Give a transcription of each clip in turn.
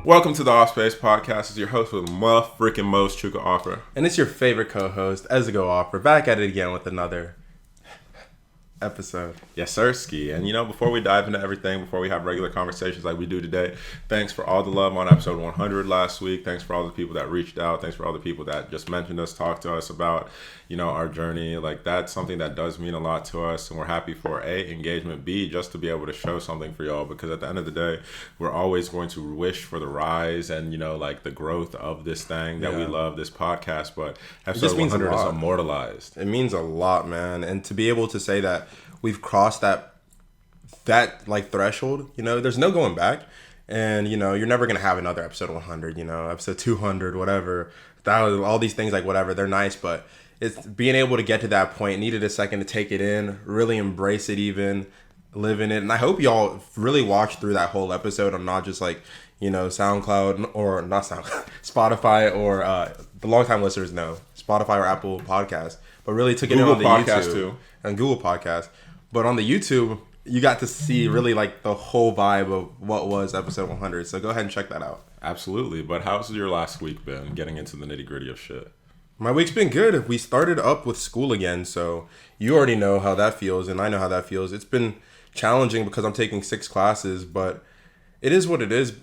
Welcome to the Offspace podcast. It's your host with freaking most Chuka Offer. And it's your favorite co-host, Ezigo Offer, back at it again with another episode. Yes, sir, Ski. And before we dive into everything, before we have regular conversations like we do today, thanks for all the love on episode 100 last week. Thanks for all the people that reached out. Thanks for all the people that just mentioned us, talked to us about, our journey. Like, that's something that does mean a lot to us. And we're happy for A, engagement, B, just to be able to show something for y'all. Because at the end of the day, we're always going to wish for the rise and, the growth of this thing that we love, this podcast. But episode 100 is immortalized. It means a lot, man. And to be able to say that we've crossed that threshold, there's no going back. And, you're never going to have another episode 100, episode 200, whatever. All these things, whatever, they're nice, but it's being able to get to that point. Needed a second to take it in, really embrace it, even live in it. And I hope y'all really watch through that whole episode. I'm not just SoundCloud or not SoundCloud, Spotify or the longtime listeners know Spotify or Apple Podcast, but really took it in on the YouTube too. And Google Podcast. But on the YouTube, you got to see really the whole vibe of what was episode 100. So go ahead and check that out. Absolutely. But how's your last week been, getting into the nitty gritty of shit? My week's been good. We started up with school again, so you already know how that feels, and I know how that feels. It's been challenging because I'm taking 6 classes, but it is what it is,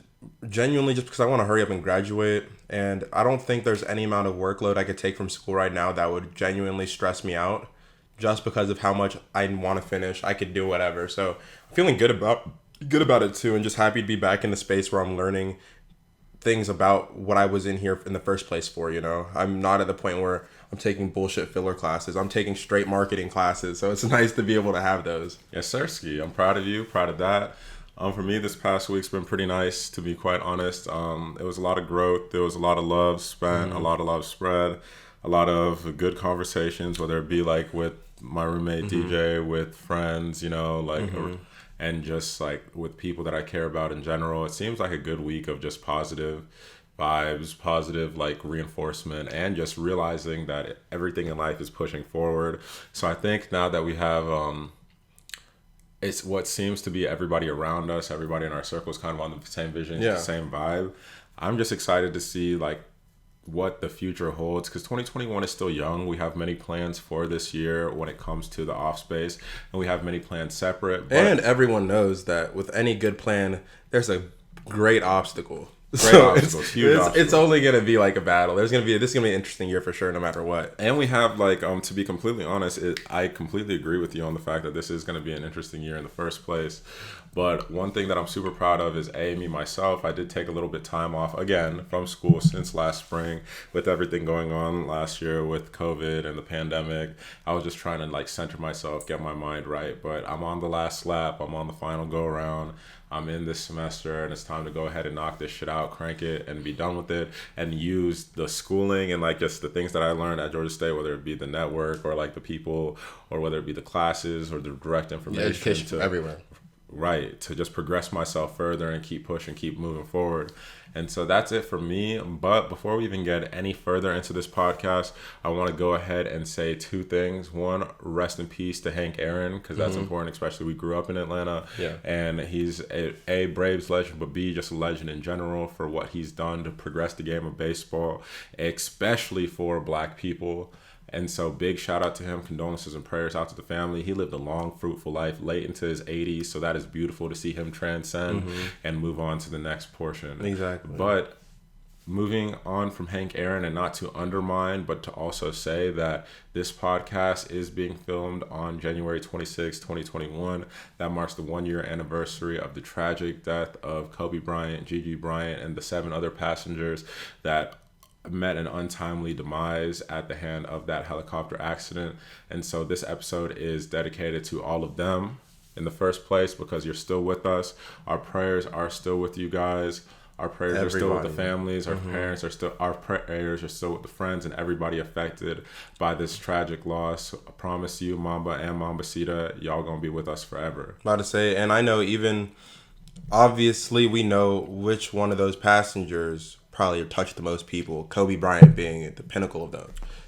genuinely just because I want to hurry up and graduate, and I don't think there's any amount of workload I could take from school right now that would genuinely stress me out just because of how much I want to finish. I could do whatever, so I'm feeling good about it too, and just happy to be back in the space where I'm learning things about what I was in here in the first place for, I'm not at the point where I'm taking bullshit filler classes. I'm taking straight marketing classes, so it's nice to be able to have those. Yes, sir, Ski. I'm proud of you, proud of that. For me, this past week's been pretty nice, to be quite honest. It was a lot of growth. There was a lot of love spent, a lot of love spread, a lot of good conversations, whether it be with my roommate DJ, with friends, and just with people that I care about in general. It seems like a good week of just positive vibes, positive reinforcement, and just realizing that everything in life is pushing forward. So I think now that we have it's what seems to be everybody around us, everybody in our circle is kind of on the same vision, the same vibe. I'm just excited to see what the future holds, because 2021 is still young. We have many plans for this year when it comes to the Offspace, and we have many plans separate. And everyone knows that with any good plan, there's a great obstacle. It's only gonna be a battle. This is gonna be an interesting year for sure, no matter what. And we have to be completely honest, I completely agree with you on the fact that this is gonna be an interesting year in the first place. But one thing that I'm super proud of is me myself. I did take a little bit time off again from school since last spring with everything going on last year with COVID and the pandemic. I was just trying to center myself, get my mind right. But I'm on the last lap. I'm on the final go around. I'm in this semester, and it's time to go ahead and knock this shit out, crank it, and be done with it, and use the schooling and just the things that I learned at Georgia State, whether it be the network or the people, or whether it be the classes or the direct information. Education everywhere. Right, to just progress myself further and keep pushing, keep moving forward. And so that's it for me. But before we even get any further into this podcast, I want to go ahead and say 2 things. One, rest in peace to Hank Aaron, because that's important, especially we grew up in Atlanta. Yeah. And he's a Braves legend, but B, just a legend in general for what he's done to progress the game of baseball, especially for Black people. And so big shout out to him, condolences and prayers out to the family. He lived a long, fruitful life late into his 80s. So that is beautiful to see him transcend and move on to the next portion. Exactly. But moving on from Hank Aaron, and not to undermine, but to also say that this podcast is being filmed on January 26, 2021. That marks the 1-year anniversary of the tragic death of Kobe Bryant, Gigi Bryant, and the 7 other passengers that met an untimely demise at the hand of that helicopter accident. And so this episode is dedicated to all of them in the first place, because you're still with us. Our prayers are still with you guys. Our prayers are still with the families. Our parents are still, our prayers are still with the friends and everybody affected by this tragic loss. I promise you, Mamba and Mambacita, y'all gonna be with us forever. About to say, and I know even, obviously we know which one of those passengers probably touched the most people, Kobe Bryant being the pinnacle of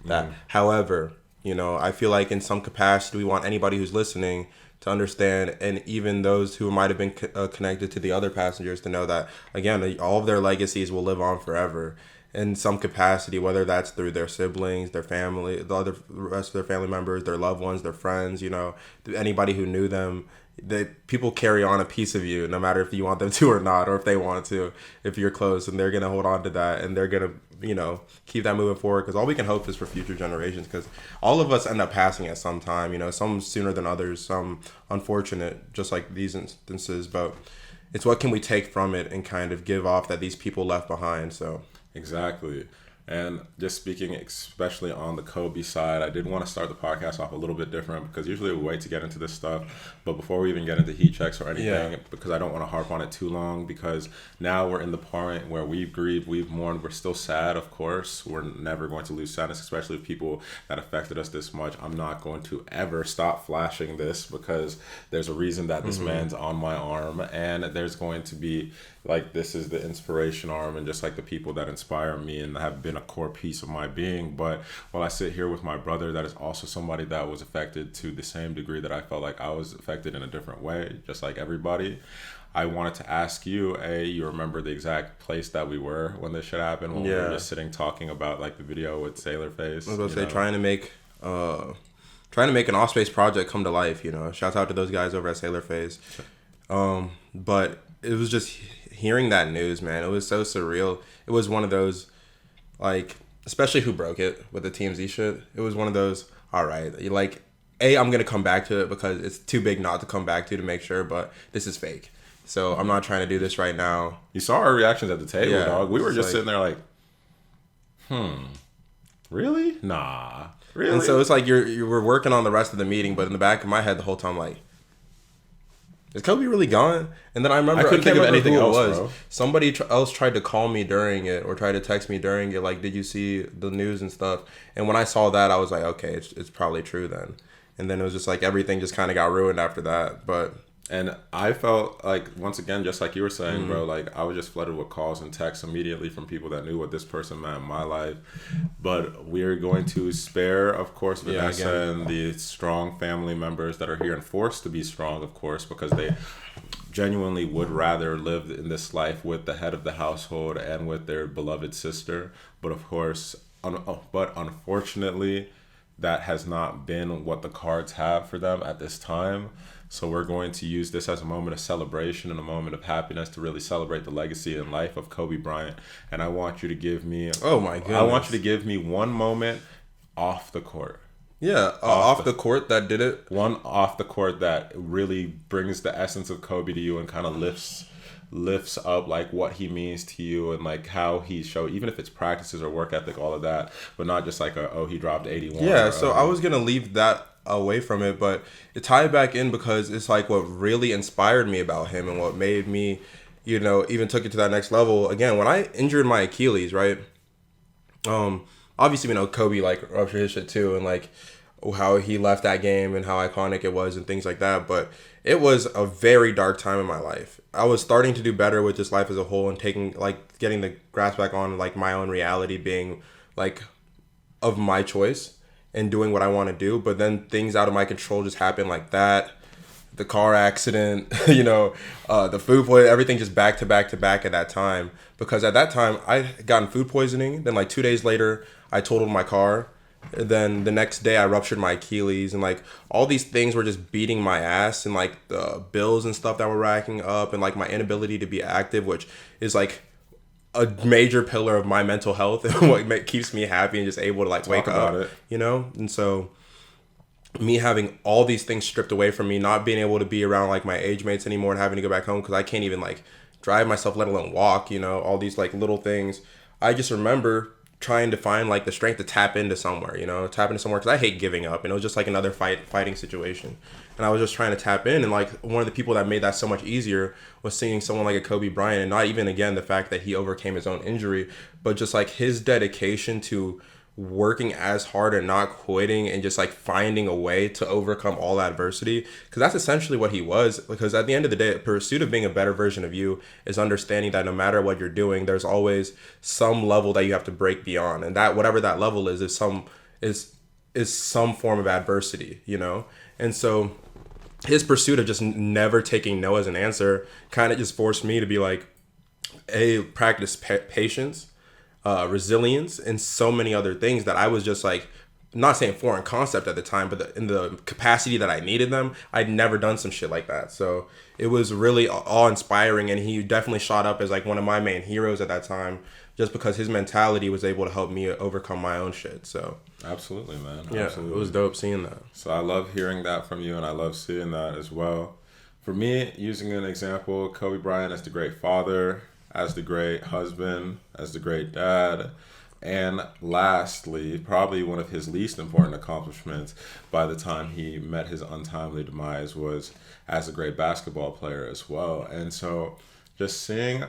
that. However, I feel like in some capacity we want anybody who's listening to understand, and even those who might have been connected to the other passengers to know that, again, all of their legacies will live on forever in some capacity, whether that's through their siblings, their family, the rest of their family members, their loved ones, their friends, anybody who knew them. People carry on a piece of you, no matter if you want them to or not, or if they want to, if you're close, and they're going to hold on to that, and they're going to, keep that moving forward, because all we can hope is for future generations, because all of us end up passing at some time, some sooner than others, some unfortunate, just like these instances, but it's what can we take from it and kind of give off that these people left behind. So exactly. And just speaking especially on the Kobe side, I did want to start the podcast off a little bit different, because usually we wait to get into this stuff. But before we even get into heat checks or anything, because I don't want to harp on it too long, because now we're in the point where we've grieved, we've mourned, we're still sad, of course. We're never going to lose sadness, especially with people that affected us this much. I'm not going to ever stop flashing this, because there's a reason that this man's on my arm, and there's going to be, like, this is the inspiration arm, and just like the people that inspire me and have been a core piece of my being. But while I sit here with my brother, that is also somebody that was affected to the same degree that I felt like I was affected in a different way, just like everybody. I wanted to ask you, you remember the exact place that we were when this shit happened, when we were just sitting talking about, like, the video with Sailor Face? I was about to say, trying to make an Offspace project come to life, Shouts out to those guys over at Sailor Face. But it was just hearing that news, man. It was so surreal. It was one of those, like, especially who broke it with the TMZ shit. It was one of those, all right, like, I'm going to come back to it because it's too big not to come back to make sure, but this is fake. So I'm not trying to do this right now. You saw our reactions at the table, dog. We were just sitting there like, really? Nah, really? And so it's like you were working on the rest of the meeting, but in the back of my head the whole time, like, is Kobe really gone? And then I couldn't think of anything else, bro. Somebody else tried to call me during it or tried to text me during it, like, did you see the news and stuff? And when I saw that, I was like, okay, it's probably true then. And then it was just like everything just kind of got ruined after that. And I felt like, once again, just like you were saying, bro, like, I was just flooded with calls and texts immediately from people that knew what this person meant in my life. But we're going to spare, of course, Vanessa and the strong family members that are here, and forced to be strong, of course, because they genuinely would rather live in this life with the head of the household and with their beloved sister. But of course, but unfortunately, that has not been what the cards have for them at this time. So we're going to use this as a moment of celebration and a moment of happiness to really celebrate the legacy and life of Kobe Bryant. And I want you to give me... Oh, my goodness. I want you to give me one moment off the court. Yeah, off the court that did it. One off the court that really brings the essence of Kobe to you and kind of lifts up, like, what he means to you and, like, how he showed, even if it's practices or work ethic, all of that, but not just like he dropped 81. Yeah, so I was going to leave that away from it, but it tied back in because it's like what really inspired me about him and what made me, even took it to that next level. Again, when I injured my Achilles, right? Obviously, Kobe, like, ruptured his shit too, and, like, how he left that game and how iconic it was and things like that. But it was a very dark time in my life. I was starting to do better with just life as a whole and getting the grasp back on, like, my own reality being, like, of my choice and doing what I want to do. But then things out of my control just happened, like that. The car accident, the food poisoning, everything just back to back to back at that time. Because at that time, I had gotten food poisoning. Then, like, 2 days later, I totaled my car. And then the next day, I ruptured my Achilles. And, like, all these things were just beating my ass. And, like, the bills and stuff that were racking up. And, like, my inability to be active, which is, like, a major pillar of my mental health and what keeps me happy and just able to, like, wake up, And so me having all these things stripped away from me, not being able to be around, like, my age mates anymore and having to go back home because I can't even, like, drive myself, let alone walk, all these, like, little things. I just remember trying to find, like, the strength to tap into somewhere, because I hate giving up, and it was just like another fighting situation. And I was just trying to tap in, and, like, one of the people that made that so much easier was seeing someone like a Kobe Bryant, and not even, again, the fact that he overcame his own injury, but just, like, his dedication to working as hard and not quitting and just, like, finding a way to overcome all adversity, because that's essentially what he was. Because at the end of the day, the pursuit of being a better version of you is understanding that no matter what you're doing, there's always some level that you have to break beyond, and that whatever that level is some form of adversity, And so his pursuit of just never taking no as an answer kind of just forced me to be like, practice patience, resilience, and so many other things that I was just like, not saying foreign concept at the time, but in the capacity that I needed them, I'd never done some shit like that. So it was really awe-inspiring, and he definitely shot up as like one of my main heroes at that time, just because his mentality was able to help me overcome my own shit. So absolutely, man. Yeah, absolutely. It was dope seeing that. So I love hearing that from you, and I love seeing that as well. For me, using an example, Kobe Bryant as the great father, as the great husband, as the great dad, and lastly, probably one of his least important accomplishments by the time he met his untimely demise was as a great basketball player as well. And so just seeing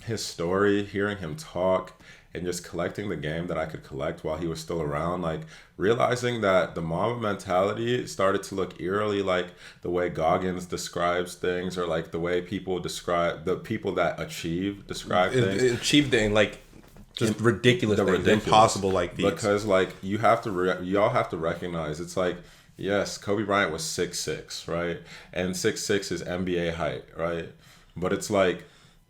his story, hearing him talk, and just collecting the game that I could collect while he was still around, like realizing that the Mamba mentality started to look eerily like the way Goggins describes things, or like the way people describe the people that describe things. Achieve things like just ridiculous things, impossible like feats. Because like y'all have to recognize, it's like, yes, Kobe Bryant was 6'6", right? And 6'6" is NBA height, right? But it's like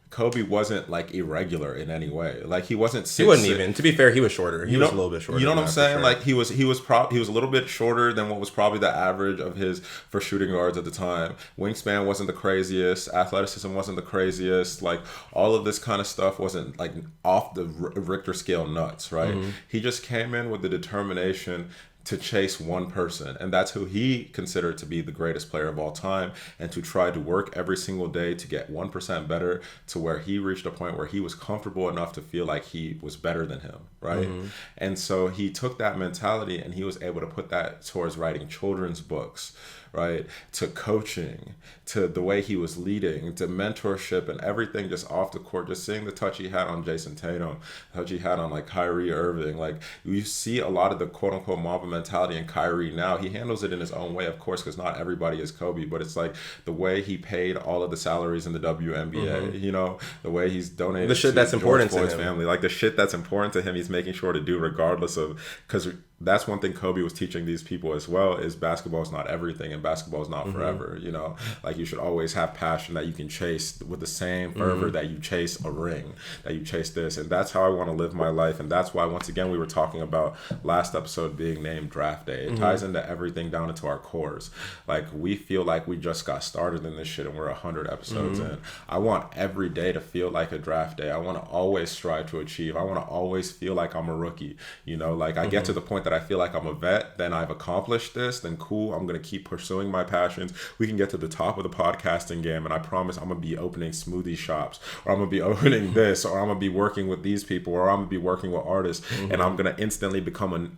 Kobe wasn't like irregular in any way. Like he wasn't 6'6". He wasn't even. To be fair, he was shorter. He was a little bit shorter. You know what I'm saying? Sure. Like he was a little bit shorter than what was probably the average of his for shooting guards at the time. Wingspan wasn't the craziest. Athleticism wasn't the craziest. Like all of this kind of stuff wasn't like off the Richter scale nuts, right? Mm-hmm. He just came in with the determination to chase one person, and that's who he considered to be the greatest player of all time, and to try to work every single day to get 1% better, to where he reached a point where he was comfortable enough to feel like he was better than him, right? Mm-hmm. And so he took that mentality and he was able to put that towards writing children's books, right, to coaching, to the way he was leading, to mentorship and everything just off the court. Just seeing the touch he had on Jason Tatum, the touch he had on like Kyrie Irving. Like you see a lot of the quote unquote Mamba mentality in Kyrie now. He handles it in his own way, of course, because not everybody is Kobe, but it's like the way he paid all of the salaries in the WNBA, mm-hmm. you know, the way he's donated the shit to that's important Floyd's to him. family, like the shit that's important to him, he's making sure to do regardless of, because that's one thing Kobe was teaching these people as well, is basketball is not everything and basketball is not mm-hmm. forever, you know? Like you should always have passion that you can chase with the same fervor mm-hmm. that you chase a ring, that you chase this. And that's how I want to live my life. And that's why, once again, we were talking about last episode being named Draft Day. It mm-hmm. ties into everything down into our cores. Like we feel like we just got started in this shit and we're 100 episodes mm-hmm. in. I want every day to feel like a draft day. I want to always strive to achieve. I want to always feel like I'm a rookie, you know? Like I mm-hmm. get to the point that I feel like I'm a vet, then I've accomplished this, then cool, I'm going to keep pursuing my passions. We can get to the top of the podcasting game, and I promise I'm going to be opening smoothie shops, or I'm going to be opening this, or I'm going to be working with these people, or I'm going to be working with artists, mm-hmm. and I'm going to instantly become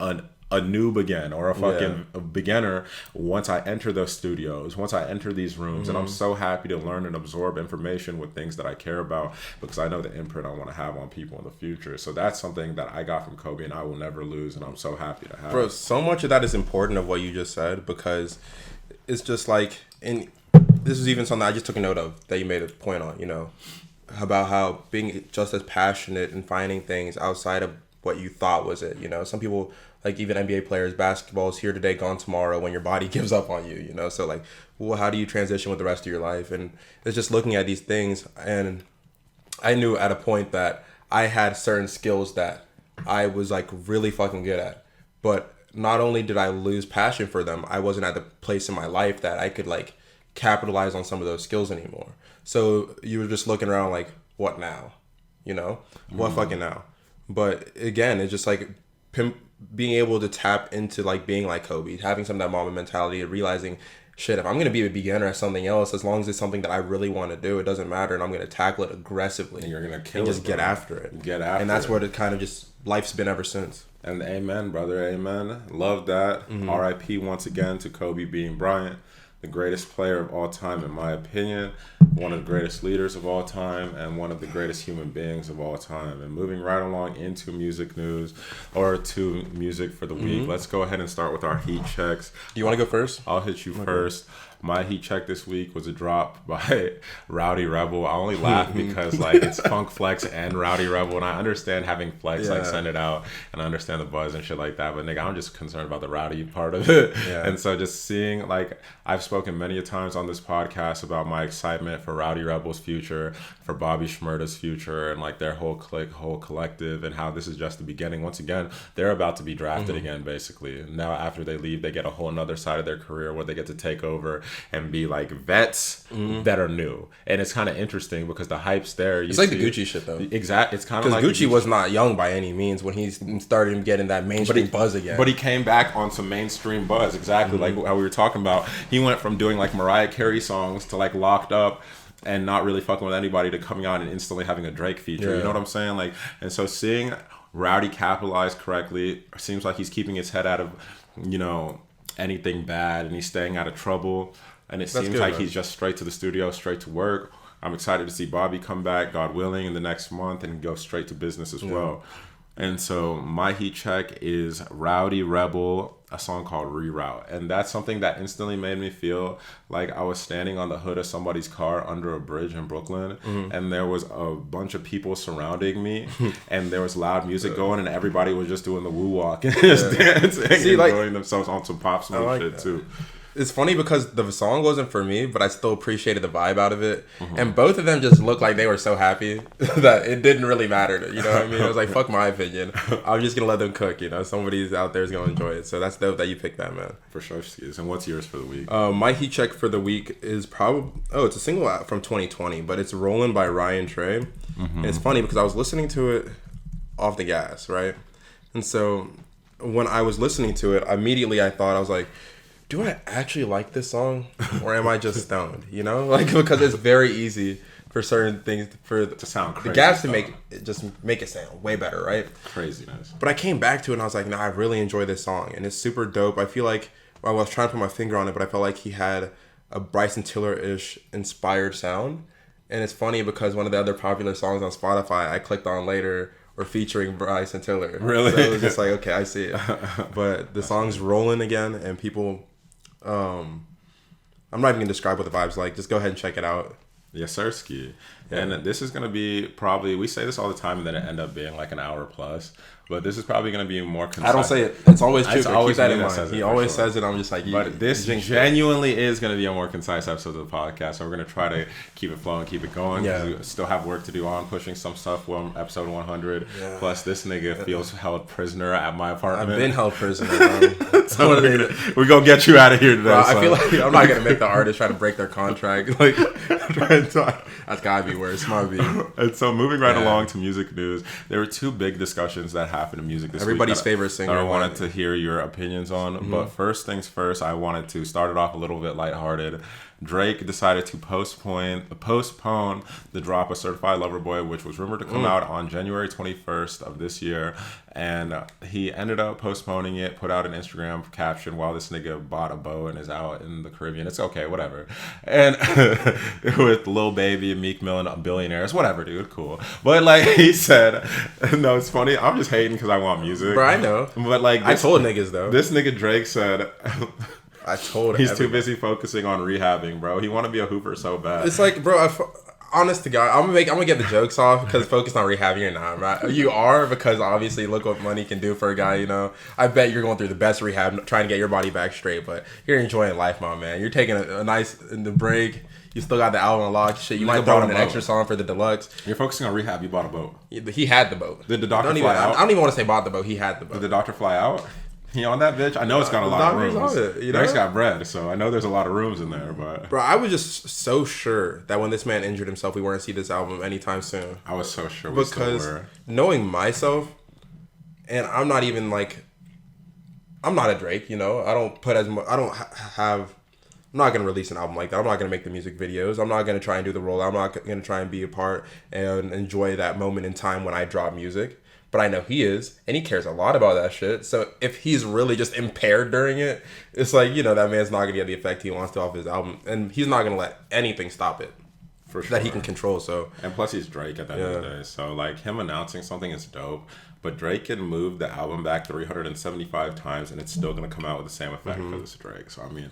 a noob again, or a fucking beginner once I enter those studios, once I enter these rooms. Mm-hmm. And I'm so happy to learn and absorb information with things that I care about, because I know the imprint I want to have on people in the future. So that's something that I got from Kobe and I will never lose, and I'm so happy to have. Bro, so much of that is important of what you just said, because it's just like, and this is even something I just took a note of that you made a point on, you know, about how being just as passionate and finding things outside of what you thought was it, you know. Some people, like even NBA players, basketball is here today, gone tomorrow, when your body gives up on you, you know. So like, well, how do you transition with the rest of your life? And it's just looking at these things, and I knew at a point that I had certain skills that I was like really fucking good at, but not only did I lose passion for them, I wasn't at the place in my life that I could like capitalize on some of those skills anymore. So you were just looking around like, what now? You know, what fucking now? But again, it's just like being able to tap into like being like Kobe, having some of that Mamba mentality, and realizing, shit, if I'm going to be a beginner at something else, as long as it's something that I really want to do, it doesn't matter, and I'm going to tackle it aggressively. And you're going to kill and it, just get after it. And that's what it kind of just, life's been ever since. And amen, brother, amen. Love that. Mm-hmm. R.I.P. once again to Kobe Bean Bryant, the greatest player of all time, in my opinion, one of the greatest leaders of all time, and one of the greatest human beings of all time. And moving right along into music news, or to music for the week, let's go ahead and start with our heat checks. Do you want to go first? I'll hit you first. my heat check this week was a drop by Rowdy Rebel. I only laugh because like it's Funk Flex and Rowdy Rebel, and I understand having Flex like send it out, and I understand the buzz and shit like that. But nigga, I'm just concerned about the Rowdy part of it. Yeah. And so just seeing, like, I've spoken many a times on this podcast about my excitement for Rowdy Rebel's future, for Bobby Shmurda's future, and like their whole clique, whole collective, and how this is just the beginning. Once again, they're about to be drafted again, basically. Now after they leave, they get a whole nother side of their career where they get to take over and be like vets that are new. And it's kind of interesting because the hype's there. It's like the Gucci shit though. Exactly. It's kind of like Gucci was not young by any means when he started getting that mainstream buzz again. But he came back on some mainstream buzz, exactly like how we were talking about. He went from doing like Mariah Carey songs to like Locked Up and not really fucking with anybody to coming out and instantly having a Drake feature. Yeah. You know what I'm saying? Like, and so seeing Rowdy capitalize correctly, seems like he's keeping his head out of, you know, anything bad, and he's staying out of trouble. And it seems like he's just straight to the studio, straight to work. I'm excited to see Bobby come back, God willing, in the next month and go straight to business as well. And so my heat check is Rowdy Rebel, a song called Reroute. And that's something that instantly made me feel like I was standing on the hood of somebody's car under a bridge in Brooklyn, and there was a bunch of people surrounding me, and there was loud music going, and everybody was just doing the woo walk and just dancing and enjoying themselves on some Pop Smoke shit too. It's funny because the song wasn't for me, but I still appreciated the vibe out of it. And both of them just looked like they were so happy that it didn't really matter. You know what I mean? It was like, fuck my opinion. I'm just going to let them cook, you know? Somebody's out there is going to enjoy it. So that's dope that you picked that, man. For sure. And what's yours for the week? My heat check for the week is probably... Oh, it's a single out from 2020, but it's Rollin by Ryan Trey. And it's funny because I was listening to it off the gas, right? And so when I was listening to it, immediately I was like, do I actually like this song, or am I just stoned? You know, like, because it's very easy for certain things to sound crazy. The gas to make it sound way better, right? Craziness. But I came back to it and I was like, I really enjoy this song, and it's super dope. I feel like I was trying to put my finger on it, but I felt like he had a Bryson Tiller-ish inspired sound. And it's funny because one of the other popular songs on Spotify I clicked on later were featuring Bryson Tiller. Really? So it was just like, okay, I see it. But the song's rolling again, and people... I'm not even gonna describe what the vibe's like. Just go ahead and check it out. Yes, sir, ski. Yeah. And this is gonna be probably, we say this all the time, and then it end up being like an hour plus. But this is probably going to be more concise. I don't say it. It's always true. It's always keep that in mind. He always says it. I'm just like, but this genuinely is going to be a more concise episode of the podcast. So we're going to try to keep it flowing, keep it going. Yeah. We still have work to do on pushing some stuff from episode 100. Yeah. Plus, this nigga feels held prisoner at my apartment. I've been held prisoner, bro. So we're going to get you out of here today. Bro, I feel like I'm not going to make the artist try to break their contract. Like, that's got to be worse. Might be. And so moving right along to music news, there were two big discussions that happened in music this week. Everybody's favorite singer. I wanted to hear your opinions on. Mm-hmm. But first things first, I wanted to start it off a little bit lighthearted. Drake decided to postpone the drop of Certified Lover Boy, which was rumored to come out on January 21st of this year. And he ended up postponing it, put out an Instagram caption while this nigga bought a boat and is out in the Caribbean. It's okay, whatever. And with Lil Baby and Meek Mill and Billionaires, whatever, dude, cool. But like he said, no, it's funny. I'm just hating because I want music. Bro, I know. But like I told niggas though. This nigga Drake said... I told he's too busy focusing on rehabbing, bro. He want to be a hooper so bad. It's like, bro, honest to God, I'm gonna get the jokes off because focused on rehabbing or not, right? You are, because obviously look what money can do for a guy, you know. I bet you're going through the best rehab trying to get your body back straight, but you're enjoying life, my man. You're taking a nice in the break. You still got the album unlocked. Shit, you might throw in an extra song for the deluxe. You're focusing on rehab. You bought a boat. He had the boat. Did the doctor fly out? I don't even want to say bought the boat. He had the boat. Did the doctor fly out? He on that bitch? I know it's got a lot of rooms. Drake's got bread, so I know there's a lot of rooms in there. But bro, I was just so sure that when this man injured himself, we weren't gonna see this album anytime soon. I was so sure because knowing myself, and I'm not even like, I'm not a Drake, you know. I don't put as much. I don't have. I'm not gonna release an album like that. I'm not gonna make the music videos. I'm not gonna try and do the roll. I'm not gonna try and be a part and enjoy that moment in time when I drop music. But I know he is, and he cares a lot about that shit. So if he's really just impaired during it, it's like, you know, that man's not going to get the effect he wants to off his album. And he's not going to let anything stop it. For sure. That he can control, so. And plus he's Drake at the end of the day. So, like, him announcing something is dope. But Drake can move the album back 375 times, and it's still going to come out with the same effect because it's Drake. So, I mean,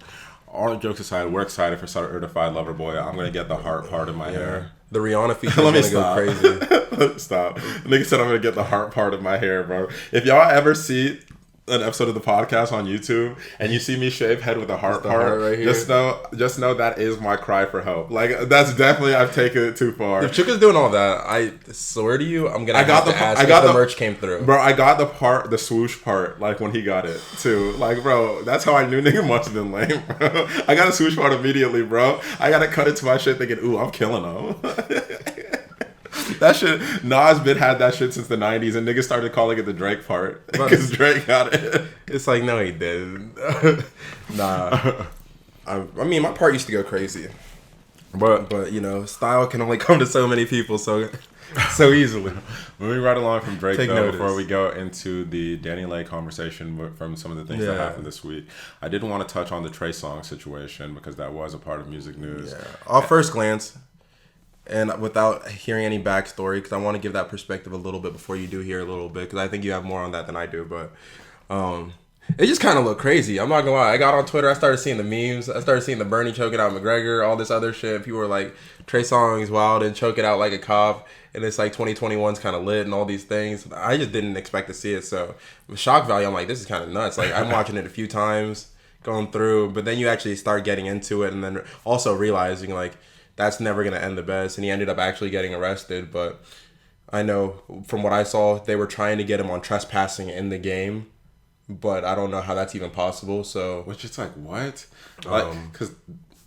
all jokes aside, we're excited for Certified Lover Boy. I'm gonna get the heart part of my hair. The Rihanna feature is gonna go crazy. Stop. Nigga said I'm gonna get the heart part of my hair, bro. If y'all ever see an episode of the podcast on YouTube and you see me shave head with a heart part, right here. Just know that is my cry for help. Like, that's definitely, I've taken it too far. If Chuka's doing all that, I swear to you, I'm gonna have to ask if the merch came through. Bro, I got the swoosh part, like, when he got it, too. Like, bro, that's how I knew nigga must have been lame, bro. I got a swoosh part immediately, bro. I gotta cut it to my shit thinking, ooh, I'm killing him. That shit, Nas been had that shit since the 90s, and niggas started calling it the Drake part because Drake got it. It's like, no, he didn't. Nah. I mean, my part used to go crazy. But you know, style can only come to so many people so easily. Moving right along from Drake, though, before we go into the Danny Lay conversation from some of the things that happened this week, I did want to touch on the Trey Songz situation because that was a part of music news. Yeah. Off first glance, and without hearing any backstory, because I want to give that perspective a little bit before you do hear a little bit, because I think you have more on that than I do. But it just kind of looked crazy. I'm not gonna lie. I got on Twitter. I started seeing the memes. I started seeing the Bernie choking out McGregor, all this other shit. People were like, Trey Songz wild and choke it out like a cop. And it's like 2021's kind of lit and all these things. I just didn't expect to see it. So with shock value, I'm like, this is kind of nuts. Like, I'm watching it a few times, going through. But then you actually start getting into it and then also realizing, like, that's never going to end the best. And he ended up actually getting arrested. But I know from what I saw, they were trying to get him on trespassing in the game. But I don't know how that's even possible. So, which is like, what? Because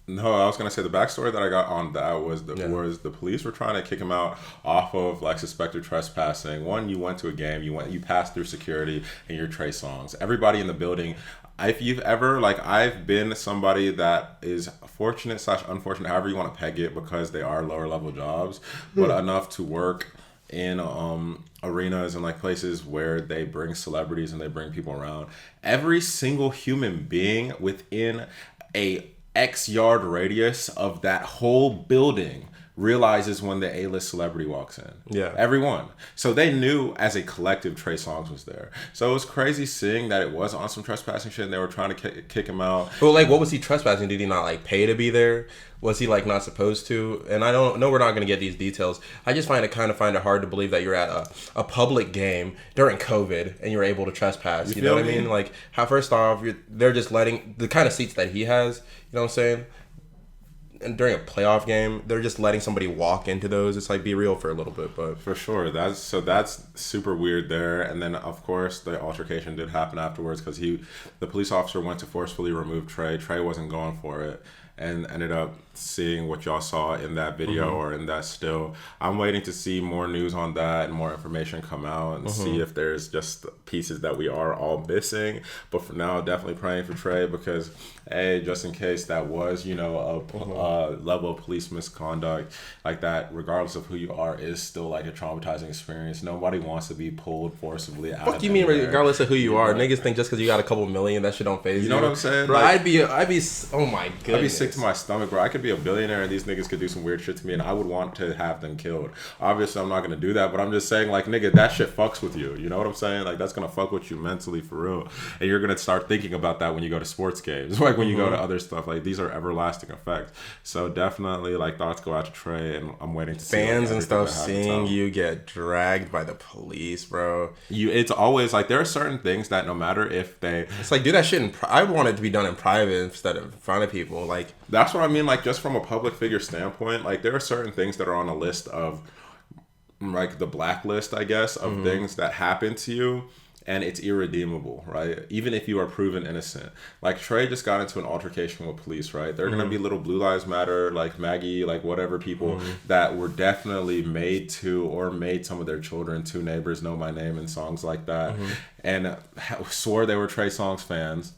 no, I was gonna say the backstory that I got on that was the police were trying to kick him out off of like suspected trespassing. One, you went to a game, you passed through security, and you're Trey Songz. Everybody in the building. If you've ever, like, I've been somebody that is fortunate / unfortunate, however you want to peg it, because they are lower level jobs, but enough to work in arenas and like places where they bring celebrities and they bring people around. Every single human being within a X yard radius of that whole building realizes when the A-list celebrity walks in. Yeah. Everyone. So they knew as a collective Trey Songz was there. So it was crazy seeing that it was on some trying and they were trying to kick him out. But like, what was he trespassing? Did he not like pay to be there? Was he like not supposed to? And I don't know, we're not going to get these details. I just find it hard to believe that you're at a public game during COVID and you're able to trespass. You know what I mean? Like, first off, they're just letting the kind of seats that he has, you know what I'm saying? And during a playoff game, they're just letting somebody walk into those. It's like, be real for a little bit, but for sure, that's super weird there. And then of course the altercation did happen afterwards because the police officer went to forcefully remove Trey. Trey wasn't going for it, and ended up seeing what y'all saw in that video or in that still. I'm waiting to see more news on that and more information come out and see if there's just pieces that we are all missing. But for now, definitely praying for Trey because, just in case that was, a level of police misconduct like that, regardless of who you are, is still like a traumatizing experience. Nobody wants to be pulled forcibly out. Fuck you mean regardless of who you are? Niggas think just because you got a couple million, that shit don't phase you. You know what I'm saying? Bro, like, I'd be, oh my goodness. I'd be sick to my stomach, bro. I could be a billionaire and these niggas could do some weird shit to me and I would want to have them killed. Obviously, I'm not going to do that, but I'm just saying, like, nigga, that shit fucks with you. You know what I'm saying? Like, that's going to fuck with you mentally for real. And you're going to start thinking about that when you go to sports games. Like, when you go to other stuff. Like, these are everlasting effects. So, definitely, like, thoughts go out to Trey and I'm waiting to see. Fans and stuff seeing you get dragged by the police, bro. It's always, like, there are certain things that no matter if they... It's like, do that shit I want it to be done in private instead of in front of people. Like... That's what I mean, like, just from a public figure standpoint, like, there are certain things that are on a list of, like, the blacklist, I guess, of things that happen to you, and it's irredeemable, right? Even if you are proven innocent. Like, Trey just got into an altercation with police, right? There are going to be little Blue Lives Matter, like, Maggie, like, whatever people that were definitely made some of their children, Two Neighbors Know My Name, and songs like that, and swore they were Trey Songz fans.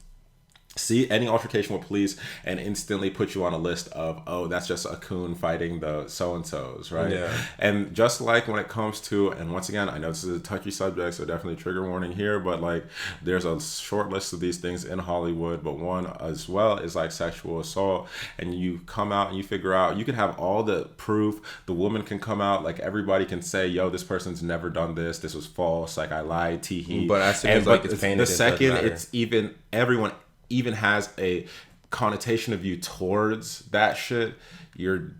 See any altercation with police and instantly put you on a list of, oh, that's just a coon fighting the so-and-sos, right? Yeah. And just like when it comes to, and once again, I know this is a touchy subject, so definitely trigger warning here, but like there's a short list of these things in Hollywood, but one as well is like sexual assault. And you come out and you figure out, you can have all the proof, the woman can come out, like everybody can say, yo, this person's never done this was false, like I lied, tee-hee. But as soon as like it's painted, the second it's even, everyone even has a connotation of you towards that shit, your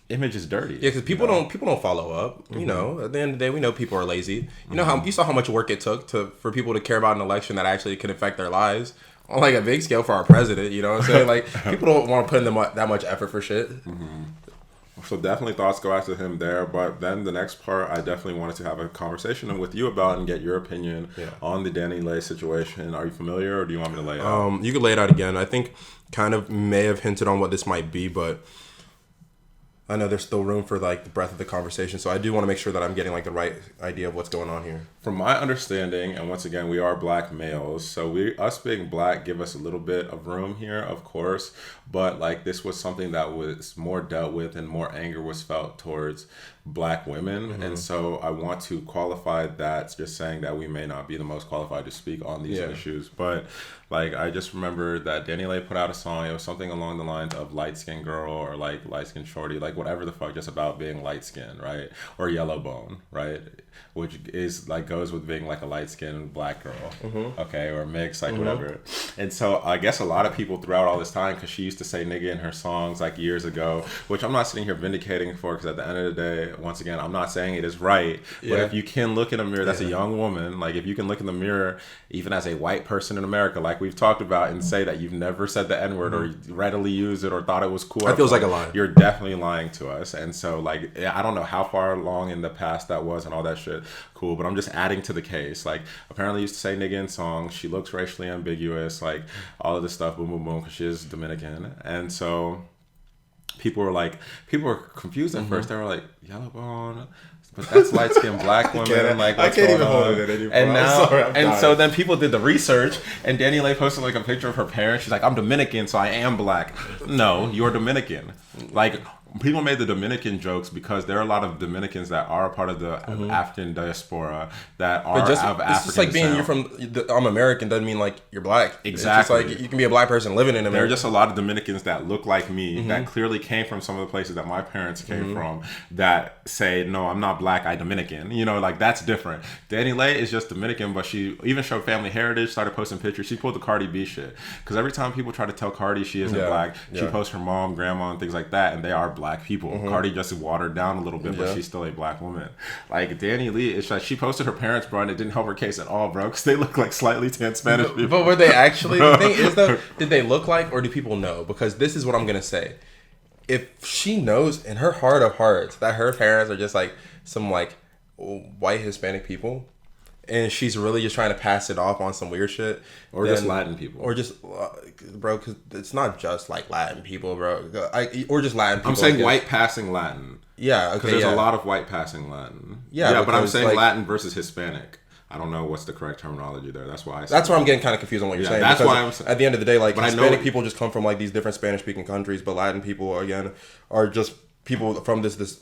image is dirty. Yeah, because people don't follow up. You know, at the end of the day, we know people are lazy. You know how you saw how much work it took for people to care about an election that actually could affect their lives on like a big scale for our president. You know what I'm saying? Like people don't want to put in that much effort for shit. So definitely thoughts go out to him there. But then the next part, I definitely wanted to have a conversation with you about and get your opinion on the Danny Lay situation. Are you familiar, or do you want me to lay it out? You can lay it out again. I think kind of may have hinted on what this might be, but I know there's still room for like the breadth of the conversation. So I do want to make sure that I'm getting like the right idea of what's going on here. From my understanding, and once again, we are black males, so us being black give us a little bit of room here, of course, but like this was something that was more dealt with and more anger was felt towards black women. And so I want to qualify that, just saying that we may not be the most qualified to speak on these issues, but like I just remember that Danny Lay put out a song. It was something along the lines of light skinned girl or like light skinned shorty, like whatever the fuck, just about being light skinned, right? Or yellow bone, right? Which is like goes with being like a light skinned black girl, okay, or mixed, like whatever. And so I guess a lot of people throughout all this time, because she used to say nigga in her songs like years ago, which I'm not sitting here vindicating for, because at the end of the day, once again, I'm not saying it is right, but if you can look in a mirror, that's a young woman, like if you can look in the mirror, even as a white person in America, like we've talked about, and say that you've never said the N-word or readily used it or thought it was cool. That feels like a lie. You're definitely lying to us. And so like, I don't know how far along in the past that was and all that shit. Cool, but I'm just adding to the case. Like, apparently used to say nigga in songs. She looks racially ambiguous, like all of this stuff, boom, boom, boom, because she is Dominican. And so people were confused at first. They were like, yellow bone, but that's light skinned black women. Like, what's I can't going even on? hold it anymore. And now, sorry, so then people did the research, and Danny Lay posted like a picture of her parents. She's like, I'm Dominican, so I am black. No, you're Dominican. Like, people made the Dominican jokes because there are a lot of Dominicans that are a part of the African diaspora that are of African It's just like being I'm American doesn't mean like you're black. Exactly. It's just like you can be a black person living in America. There are just a lot of Dominicans that look like me that clearly came from some of the places that my parents came from that say, no, I'm not black, I Dominican. You know, like that's different. Danny Lay is just Dominican, but she even showed family heritage, started posting pictures. She pulled the Cardi B shit. Because every time people try to tell Cardi she isn't black, she posts her mom, grandma, and things like that, and they are black people. Cardi just watered down a little bit, but she's still a black woman. Like Danny Lee, it's like she posted her parents, bro, and it didn't help her case at all, bro, because they look like slightly tan Spanish people. But were they actually? The thing is though, did they look like, or do people know? Because this is what I'm gonna say. If she knows in her heart of hearts that her parents are just like some like white Hispanic people, and she's really just trying to pass it off on some weird shit, or just Latin people, or just bro, because it's not just like Latin people, bro, or just Latin people. I'm saying white passing Latin. Yeah, okay. Because there's a lot of white passing Latin. Yeah, but I'm saying like, Latin versus Hispanic. I don't know what's the correct terminology there. That's why that's where I'm getting kind of confused on what you're saying. That's why I'm saying. At the end of the day, like Hispanic people just come from like these different Spanish speaking countries, but Latin people again are just people from this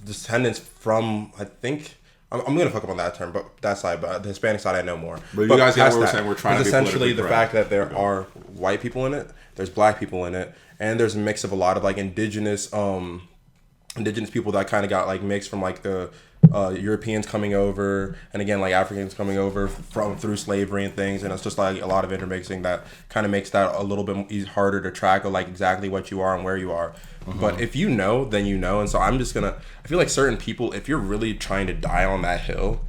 descendants from, I think. I'm gonna fuck up on that term, but that side, but the Hispanic side I know more. But you guys get what we're saying. We're trying to be essentially the fact that there are white people in it, there's black people in it, and there's a mix of a lot of like indigenous people that kind of got like mixed from like the Europeans coming over, and again like Africans coming over through slavery and things, and it's just like a lot of intermixing that kind of makes that a little bit harder to track of like exactly what you are and where you are. But if you know, then you know. And so I feel like certain people, if you're really trying to die on that hill,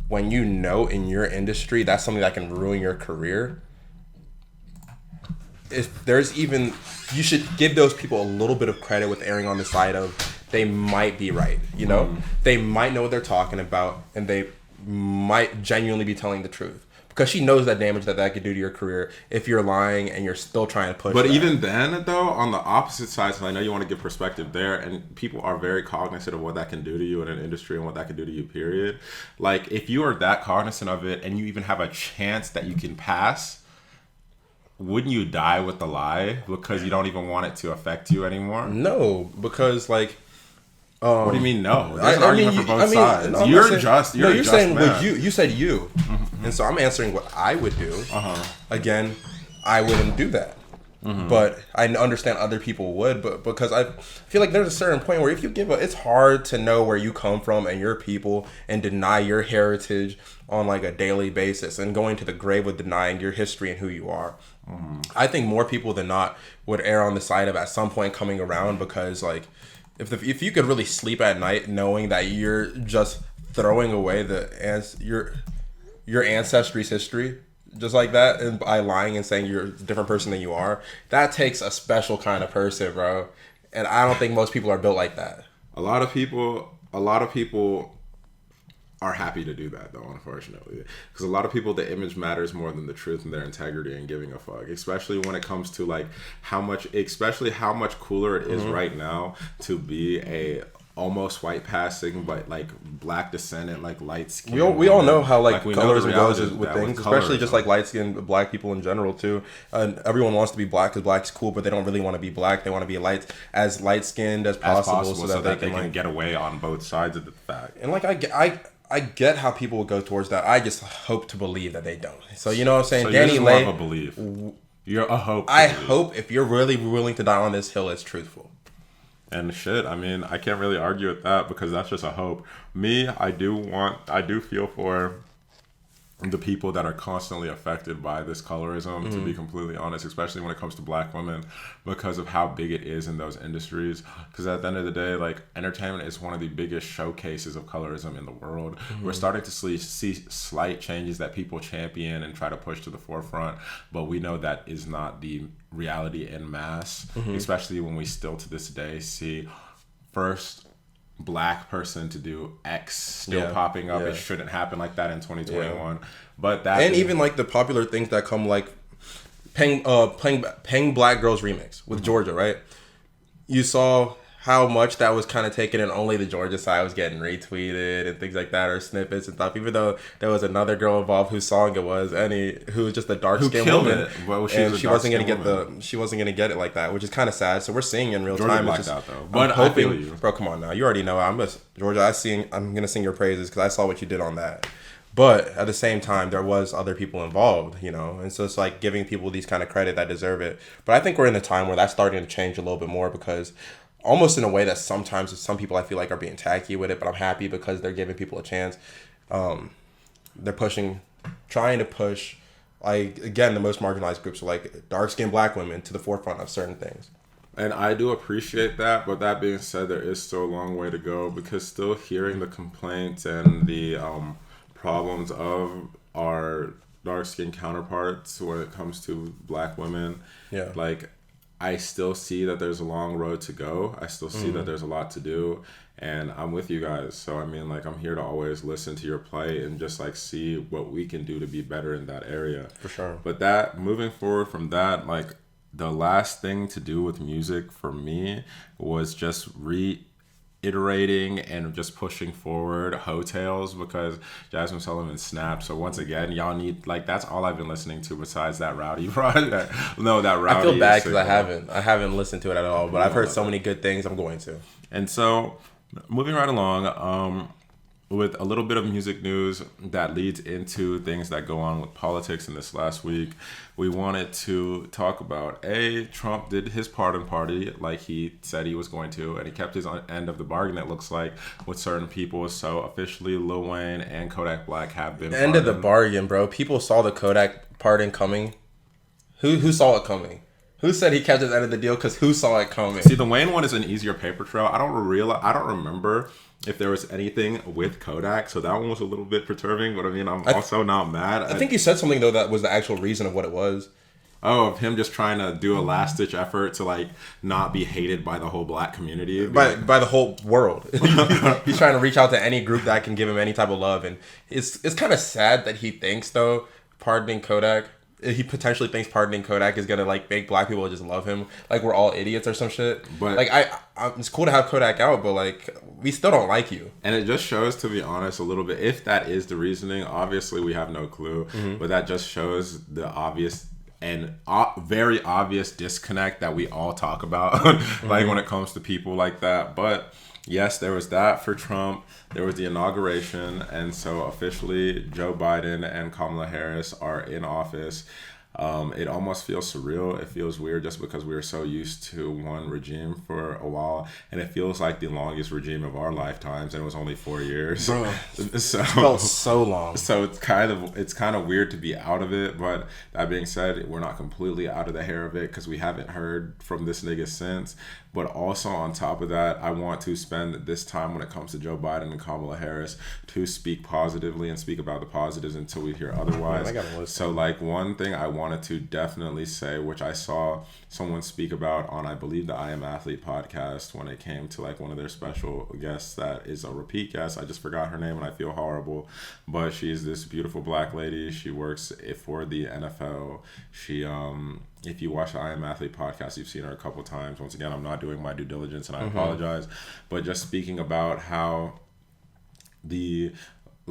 when you know in your industry that's something that can ruin your career, if there's even, you should give those people a little bit of credit with erring on the side of they might be right, you know? They might know what they're talking about, and they might genuinely be telling the truth. Because she knows that damage that could do to your career if you're lying and you're still trying to push. But even then, though, on the opposite side, so I know you want to give perspective there, and people are very cognizant of what that can do to you in an industry and what that can do to you, period. Like, if you are that cognizant of it and you even have a chance that you can pass, wouldn't you die with the lie because you don't even want it to affect you anymore? No, because, like... what do you mean no? There's an argument for both sides. No, you're saying man. You said you. And so I'm answering what I would do. Again, I wouldn't do that. but I understand other people would. But because I feel like there's a certain point where if you give up, it's hard to know where you come from and your people and deny your heritage on like a daily basis and going to the grave with denying your history and who you are. I think more people than not would err on the side of at some point coming around, because like if you could really sleep at night knowing that you're just throwing away your ancestry's history just like that, and by lying and saying you're a different person than you are, that takes a special kind of person, bro. And I don't think most people are built like that. A lot of people are happy to do that, though, unfortunately, because a lot of people, the image matters more than the truth and their integrity and giving a fuck, especially when it comes to like how much cooler it is right now to be a almost white passing but like black descendant, like light skin. We all know how like colorism goes with things, especially colorism. just like light skinned black people in general too. And everyone wants to be black because black's cool, but they don't really want to be black. They want to be light skinned as possible so that they can like, get away on both sides of the fact. And like I get how people would go towards that. I just hope to believe that they don't. So you know what I'm saying? So Danny you're Lay, more of a belief. You're a hope. I hope if you're really willing to die on this hill, it's truthful. And shit, I mean, I can't really argue with that because that's just a hope. Me, I do feel for the people that are constantly affected by this colorism, to be completely honest, especially when it comes to black women, because of how big it is in those industries. Because at the end of the day, like, entertainment is one of the biggest showcases of colorism in the world. We're starting to see slight changes that people champion and try to push to the forefront, but we know that is not the reality en masse, especially when we still to this day see first black person to do X still popping up. It shouldn't happen like that in 2021. But that, and even like the popular things that come like paying Black Girls remix with Georgia, right? You saw how much that was kind of taken, and only the Georgia side was getting retweeted and things like that, or snippets and stuff. Even though there was another girl involved whose song it was, who was just a dark skinned woman, and she wasn't gonna get it like that, which is kind of sad. So we're seeing in real time. Blacked out though, but I'm hoping, I feel you. Bro, come on now, you already know Georgia. I'm gonna sing your praises because I saw what you did on that. But at the same time, there was other people involved, you know, and so it's like giving people these kind of credit that deserve it. But I think we're in a time where that's starting to change a little bit more, because almost in a way that sometimes some people I feel like are being tacky with it, but I'm happy because they're giving people a chance. They're trying to push, like, again, the most marginalized groups, are like dark-skinned black women, to the forefront of certain things. And I do appreciate that, but that being said, there is still a long way to go, because still hearing the complaints and the problems of our dark-skinned counterparts when it comes to black women, like, I still see that there's a long road to go. I still see that there's a lot to do, and I'm with you guys. So, I mean, like, I'm here to always listen to your plight and just, like, see what we can do to be better in that area. For sure. But moving forward from that, like, the last thing to do with music for me was just reiterating and just pushing forward Hotels, because Jasmine Sullivan snapped. So once again, y'all need, like, that's all I've been listening to besides that Rowdy project. No, that Rowdy. I feel bad because I haven't listened to it at all, but I've heard so many good things. I'm going to. And so, moving right along, with a little bit of music news that leads into things that go on with politics in this last week, we wanted to talk about, Trump did his pardon party like he said he was going to, and he kept his end of the bargain, it looks like, with certain people. So officially, Lil Wayne and Kodak Black have been end of the bargain, bro. People saw the Kodak pardon coming. Who saw it coming? Who said he kept his end of the deal? Because who saw it coming? See, the Wayne one is an easier paper trail. I don't remember if there was anything with Kodak, so that one was a little bit perturbing, but I mean, I'm also not mad. I think you said something, though, that was the actual reason of what it was. Oh, of him just trying to do a last-ditch effort to, like, not be hated by the whole black community. By the whole world. He's trying to reach out to any group that can give him any type of love, and it's kind of sad that he thinks, though, pardoning Kodak, he potentially thinks pardoning Kodak is gonna, like, make black people just love him, like we're all idiots or some shit. But like, it's cool to have Kodak out, but, like, we still don't like you. And it just shows, to be honest, a little bit, if that is the reasoning. Obviously we have no clue, but that just shows the obvious and very obvious disconnect that we all talk about, like, when it comes to people like that. But yes, there was that for Trump. There was the inauguration, and so officially Joe Biden and Kamala Harris are in office. It almost feels surreal. It feels weird just because we were so used to one regime for a while, and it feels like the longest regime of our lifetimes, and it was only 4 years. Bro, So it felt so long. So it's kind of weird to be out of it, but that being said, we're not completely out of the hair of it because we haven't heard from this nigga since. But also on top of that, I want to spend this time when it comes to Joe Biden and Kamala Harris to speak positively and speak about the positives until we hear otherwise. Man, I gotta listen. So like one thing I wanted to definitely say, which I saw someone speak about on, I believe, the I Am Athlete podcast when it came to like one of their special guests that is a repeat guest. I just forgot her name and I feel horrible, but she's this beautiful black lady. She works for the NFL. She if you watch the I Am Athlete podcast, you've seen her a couple times. Once again, I'm not doing my due diligence and I apologize, but just speaking about how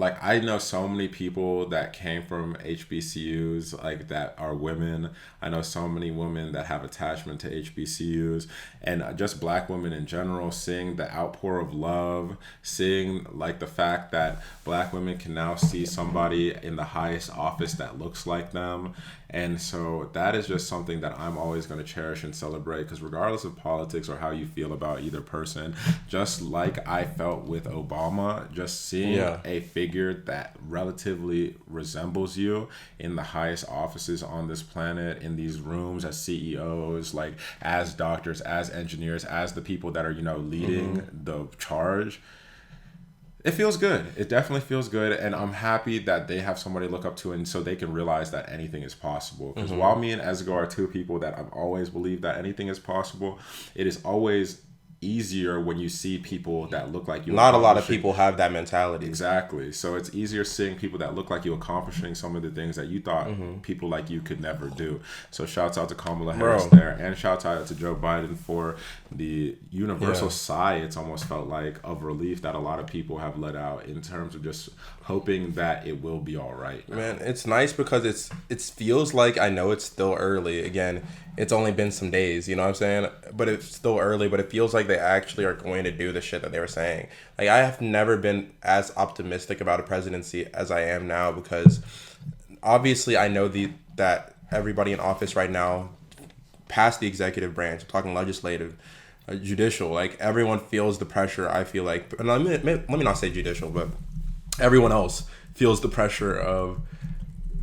I know so many people that came from HBCUs, like that are women. I know so many women that have attachment to HBCUs, and just black women in general, seeing the outpour of love, seeing like the fact that black women can now see somebody in the highest office that looks like them. And so that is just something that I'm always going to cherish and celebrate, because regardless of politics or how you feel about either person, just like I felt with Obama, just seeing a figure that relatively resembles you in the highest offices on this planet, in these rooms as CEOs, like as doctors, as engineers, as the people that are, leading the charge. It feels good. It definitely feels good. And I'm happy that they have somebody to look up to, and so they can realize that anything is possible. Because while me and Esgo are two people that I've always believed that anything is possible, it is always easier when you see people that look like you. Not a lot of people have that mentality. Exactly. So it's easier seeing people that look like you accomplishing some of the things that you thought people like you could never do. So shouts out to Kamala Harris there, and shouts out to Joe Biden for the universal sigh, it's almost felt like, of relief that a lot of people have let out in terms of just hoping that it will be all right. Man, it's nice because it feels like, I know it's still early. Again, it's only been some days, you know what I'm saying? But it's still early, but it feels like they actually are going to do the shit that they were saying. Like, I have never been as optimistic about a presidency as I am now, because obviously I know that everybody in office right now, past the executive branch, I'm talking legislative, judicial, like everyone feels the pressure, I feel like. And let me not say judicial, but everyone else feels the pressure of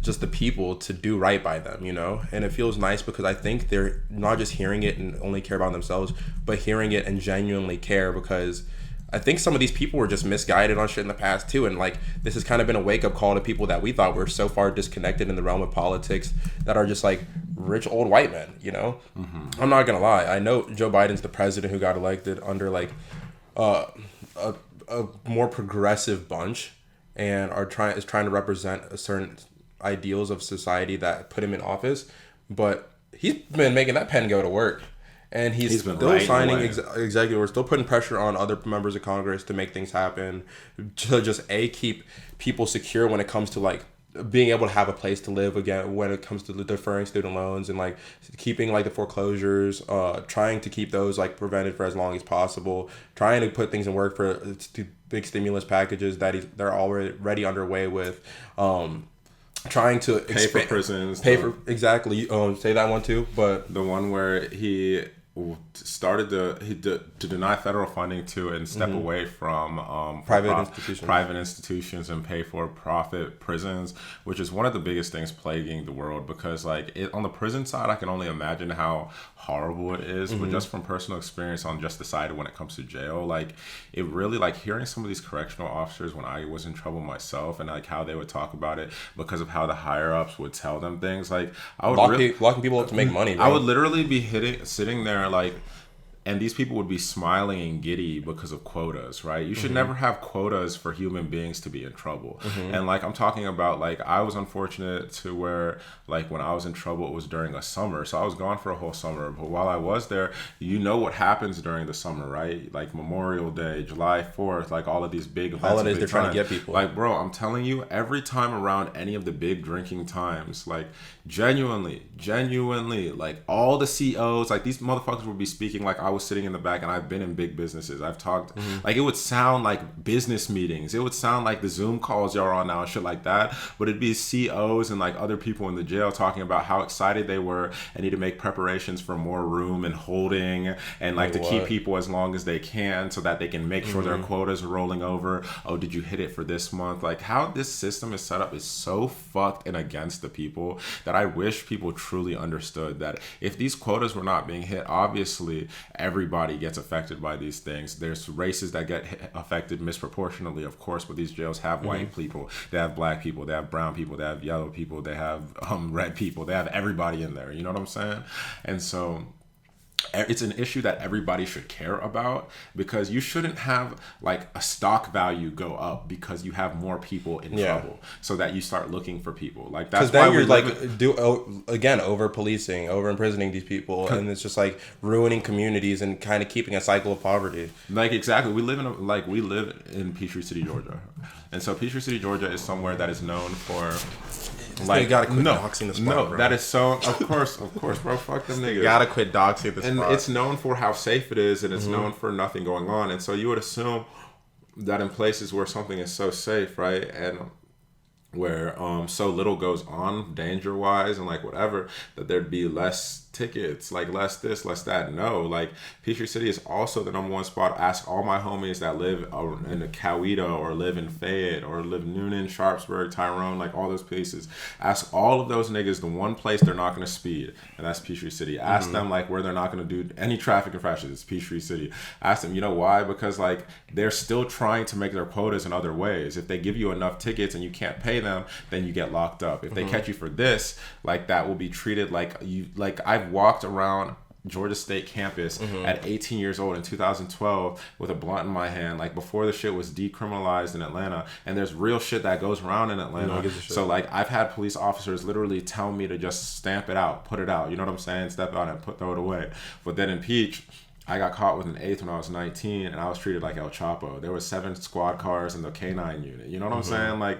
just the people to do right by them, and it feels nice because I think they're not just hearing it and only care about themselves, but hearing it and genuinely care, because I think some of these people were just misguided on shit in the past too, and like this has kind of been a wake-up call to people that we thought were so far disconnected in the realm of politics, that are just like rich old white men. I'm not gonna lie, I know Joe Biden's the president who got elected under like a more progressive bunch, and is trying to represent a certain ideals of society that put him in office, but he's been making that pen go to work, and he's still signing executive. We're still putting pressure on other members of Congress to make things happen, to just keep people secure when it comes to like being able to have a place to live again, when it comes to the deferring student loans, and like keeping like the foreclosures, trying to keep those like prevented for as long as possible, trying to put things in work for big stimulus packages that they're already underway with, trying to pay for prisons, exactly. Say that one too, but the one where he started to deny federal funding to and step away from private institutions and pay for profit prisons, which is one of the biggest things plaguing the world, because like on the prison side, I can only imagine how horrible it is, but just from personal experience on just the side when it comes to jail, like it really, like hearing some of these correctional officers when I was in trouble myself, and like how they would talk about it because of how the higher ups would tell them things, like I would locking people up to make money, bro. I would literally be sitting there like, and these people would be smiling and giddy because of quotas, right? You should never have quotas for human beings to be in trouble. And like I'm talking about, like I was unfortunate to where like when I was in trouble, it was during a summer. So I was gone for a whole summer. But while I was there, what happens during the summer, right? Like Memorial Day, July 4th, like all of these big events. Holidays, they're trying to get people. Like, bro, I'm telling you, every time around any of the big drinking times, like genuinely, like all the CEOs, like these motherfuckers would be speaking like I was sitting in the back, and I've been in big businesses. I've talked, like, it would sound like business meetings. It would sound like the Zoom calls y'all are on now and shit like that. But it'd be COs and, like, other people in the jail talking about how excited they were and need to make preparations for more room and holding and, like, to keep people as long as they can so that they can make sure their quotas are rolling over. Oh, did you hit it for this month? Like, how this system is set up is so fucked and against the people that I wish people truly understood that if these quotas were not being hit, obviously everybody gets affected by these things. There's races that get affected disproportionately, of course, but these jails have white people, they have black people, they have brown people, they have yellow people, they have red people, they have everybody in there, you know what I'm saying? And so it's an issue that everybody should care about, because you shouldn't have like a stock value go up because you have more people in trouble, so that you start looking for people. Like, that's why you're like over policing, over imprisoning these people, and it's just like ruining communities and kind of keeping a cycle of poverty. Like, exactly. We live in Peachtree City, Georgia, and so Peachtree City, Georgia is somewhere that is known for. Like, you gotta quit doxing the spot, bro. That is so. Of course, bro. Fuck them niggas. You gotta quit doxing the spot. And it's known for how safe it is, and it's known for nothing going on. And so you would assume that in places where something is so safe, right, and where so little goes on danger wise and like whatever, that there'd be less tickets, like less this, less that. No, like, Peachtree City is also the number one spot. Ask all my homies that live in the Coweta or live in Fayette or live in Noonan, Sharpsburg, Tyrone, like all those places. Ask all of those niggas the one place they're not going to speed, and that's Peachtree City. Ask them like where they're not going to do any traffic infractions. It's Peachtree City. Ask them, you know why? Because like they're still trying to make their quotas in other ways. If they give you enough tickets and you can't pay them, then you get locked up. If they catch you for this, like, that will be treated like you, like, I've walked around Georgia State campus at 18 years old in 2012 with a blunt in my hand, like before the shit was decriminalized in Atlanta, and there's real shit that goes around in Atlanta. So like, I've had police officers literally tell me to just stamp it out, put it out, you know what I'm saying, step out and throw it away. But then in Peach, I got caught with an eighth when I was 19, and I was treated like El Chapo. There was 7 squad cars in the K9 unit. You know what I'm saying? Like,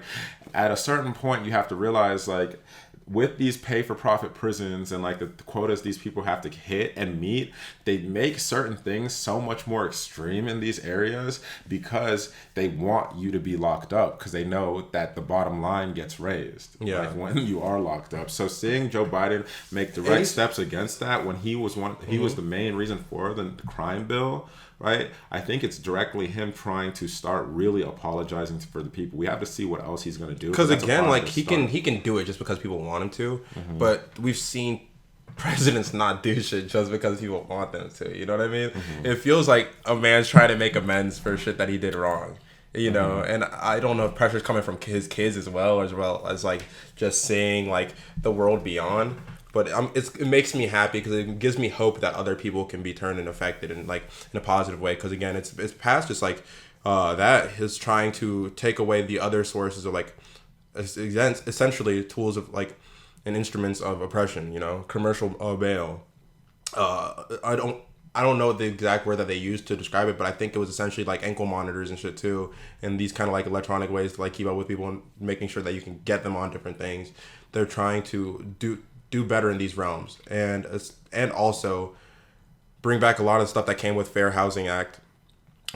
at a certain point, you have to realize, like, with these pay-for-profit prisons and like the quotas these people have to hit and meet, they make certain things so much more extreme in these areas because they want you to be locked up, because they know that the bottom line gets raised, like when you are locked up. So seeing Joe Biden make direct steps against that when he was was the main reason for the crime bill, right? I think it's directly him trying to start really apologizing for the people. We have to see what else he's going to do. Because again, like, he can do it just because people want him to, but we've seen presidents not do shit just because people want them to. You know what I mean? It feels like a man's trying to make amends for shit that he did wrong. You know, and I don't know if pressure's coming from his kids as well as like just saying like the world beyond. But it makes me happy because it gives me hope that other people can be turned and affected in like in a positive way. Because again, it's past just like that is trying to take away the other sources of like essentially tools of like and instruments of oppression. You know, commercial bail. I don't know the exact word that they used to describe it, but I think it was essentially like ankle monitors and shit too, and these kind of like electronic ways to like keep up with people and making sure that you can get them on different things. They're trying to do better in these realms, and also bring back a lot of stuff that came with Fair Housing Act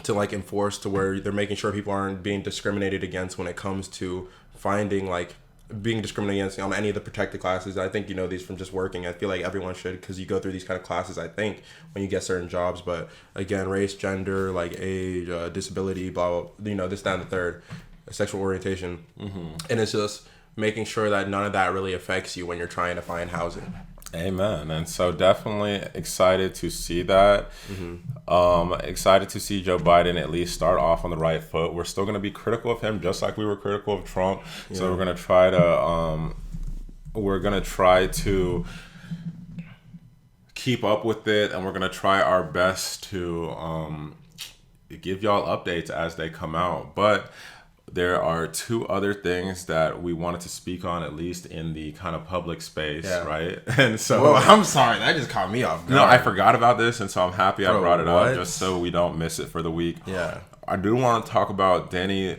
to like enforce to where they're making sure people aren't being discriminated against when it comes to finding like being discriminated against on any of the protected classes. I think you know these from just working. I feel like everyone should, because you go through these kind of classes, I think, when you get certain jobs. But again, race, gender, like age, disability, blah, blah, you know, this, that, and the third, sexual orientation. And it's just making sure that none of that really affects you when you're trying to find housing. Amen. And so definitely excited to see that. Excited to see Joe Biden at least start off on the right foot. We're still going to be critical of him just like we were critical of Trump. Yeah. So we're going to try to keep up with it, and we're going to try our best to give y'all updates as they come out. But there are 2 other things that we wanted to speak on, at least in the kind of public space, right? And so, well, I'm sorry, that just caught me off guard. No, I forgot about this, and so I'm happy I brought it up just so we don't miss it for the week. Yeah, I do want to talk about D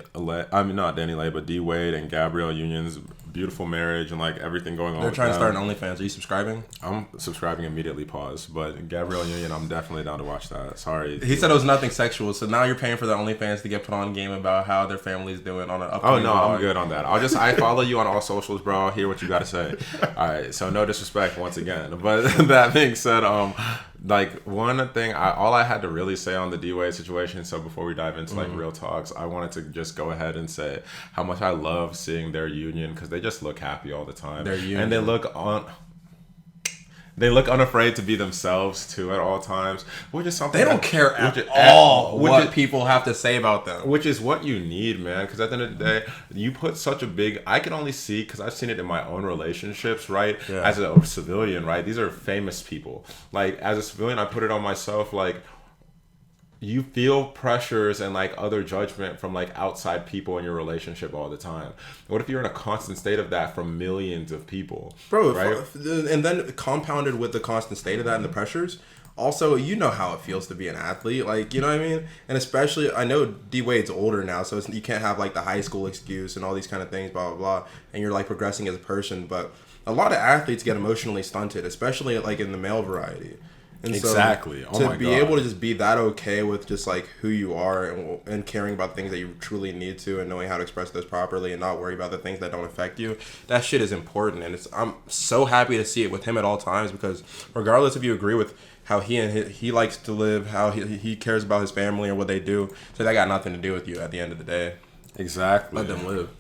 Wade and Gabrielle Union's beautiful marriage and like everything going on. They're with trying to them. start an OnlyFans. Are you subscribing? I'm subscribing immediately. Pause. But Gabrielle Union, I'm definitely down to watch that. Sorry. He said it was nothing sexual, so now you're paying for the OnlyFans to get put on game about how their family's doing on an upcoming Oh no, vlog. I'm good on that. I follow you on all socials, bro. I'll hear what you got to say. All right, so no disrespect once again, but that being said, like one thing, all I had to really say on the D-Wade situation. So before we dive into like real talks, I wanted to just go ahead and say how much I love seeing their union because they just look happy all the time. Their union. And they look unafraid to be themselves too at all times, which is something They don't care at all what people have to say about them. Which is what you need, man. Because at the end of the day, you put such a big. I can only see because I've seen it in my own relationships, right? Yeah. As a civilian, right? These are famous people. Like as a civilian, I put it on myself, like. You feel pressures and like other judgment from like outside people in your relationship all the time. What if you're in a constant state of that from millions of people, bro? Right? And then compounded with the constant state of that and the pressures. Also, you know how it feels to be an athlete, like, you know what I mean? And especially, I know D-Wade's older now, so you can't have like the high school excuse and all these kind of things, blah blah blah. And you're like progressing as a person, but a lot of athletes get emotionally stunted, especially like in the male variety. And exactly. So, to be able to just be that okay with just like who you are and caring about things that you truly need to and knowing how to express those properly and not worry about the things that don't affect you, that shit is important. And I'm so happy to see it with him at all times because regardless if you agree with how he likes to live, how he cares about his family or what they do, so that got nothing to do with you at the end of the day. Exactly. Let them live.